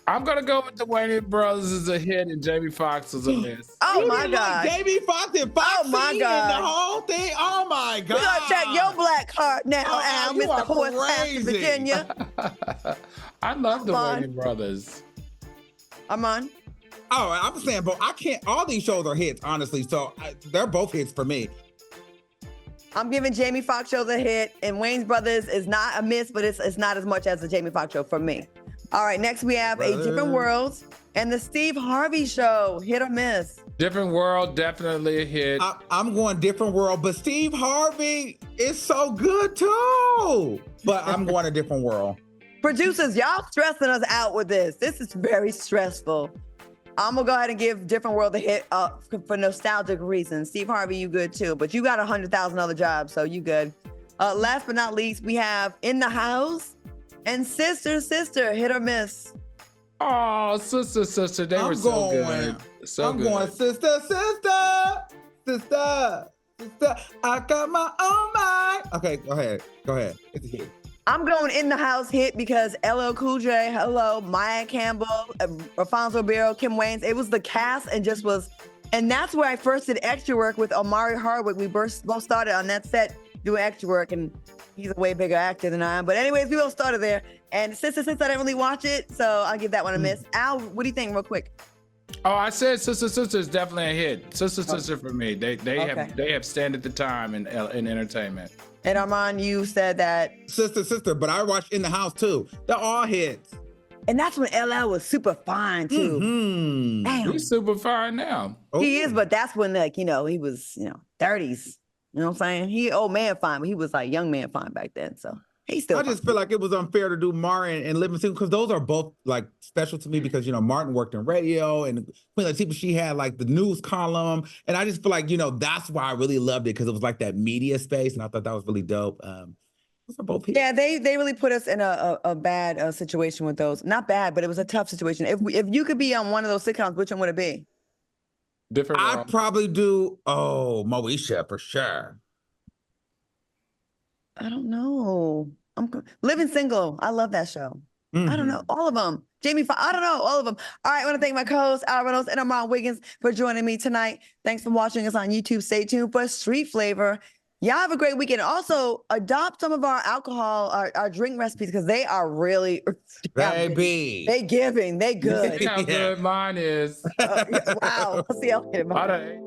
I'm gonna go with the Wayans Brothers as a hit and Jamie Foxx as a miss.
Oh
You
my
didn't
God.
like Jamie Foxx and Foxy
Oh my God.
and the whole thing. Oh my God.
We're gonna check your black card now, Al,
you
Mr.
are
Horse
crazy.
Virginia.
I love the
Come on.
Wayans Brothers.
Armand?
Oh, I'm saying, but I can't. All these shows are hits, honestly. So they're both hits for me.
I'm giving Jamie Foxx Show the hit, and Wayans Brothers is not a miss, but it's not as much as the Jamie Foxx Show for me. All right, next we have A Different World and the Steve Harvey Show. Hit or miss?
Different World, definitely a hit.
I'm going Different World, but Steve Harvey is so good too. But I'm going A Different World.
Producers, y'all stressing us out with this. This is very stressful. I'm gonna go ahead and give Different World a hit for nostalgic reasons. Steve Harvey, you good too, but you got 100,000 other jobs, so you good. Last but not least, we have In the House and Sister, Hit or miss?
Oh, Sister, they were so good. So
I'm
good.
going Sister. I got my own mind. Okay, go ahead. It's a hit.
I'm going In the House hit because LL Cool J, hello, Maya Campbell, Alfonso Ribeiro, Kim Wayans. It was the cast and just was, and that's where I first did extra work with Omari Hardwick. We both started on that set doing extra work, and he's a way bigger actor than I am. But anyways, we both started there. And Sister, I didn't really watch it, so I'll give that one a miss. Al, what do you think, real quick?
Oh, I said Sister is definitely a hit. Sister for me. They
Okay.
have stand the time in entertainment.
And Armand, you said that.
Sister, but I watched In the House too. They're all hits.
And that's when LL was super fine too.
Mm-hmm.
Damn.
He's super fine now.
He is, but that's when he was, 30s. You know what I'm saying? He old man fine, but he was like young man fine back then. So he's still
I just feel like it was unfair to do Martin and Living Single because those are both like special to me because Martin worked in radio and Queen Latifah, she had like the news column, and I just feel like that's why I really loved it because it was like that media space, and I thought that was really dope. Those are both hits.
Yeah, they really put us in a bad situation with those. Not bad, but it was a tough situation. If you could be on one of those sitcoms, which one would it be?
Different World.
I'd probably do Moesha for sure.
I don't know. Living Single. I love that show. I don't know. All of them. I don't know. All of them. All right. I want to thank my co-hosts, Al Reynolds and Amon Wiggins, for joining me tonight. Thanks for watching us on YouTube. Stay tuned for Street Flavor. Y'all have a great weekend. Also, adopt some of our alcohol, our drink recipes, because they are really
Baby.
They giving. They good.
See how good mine is.
Wow. I'll see y'all later. Bye.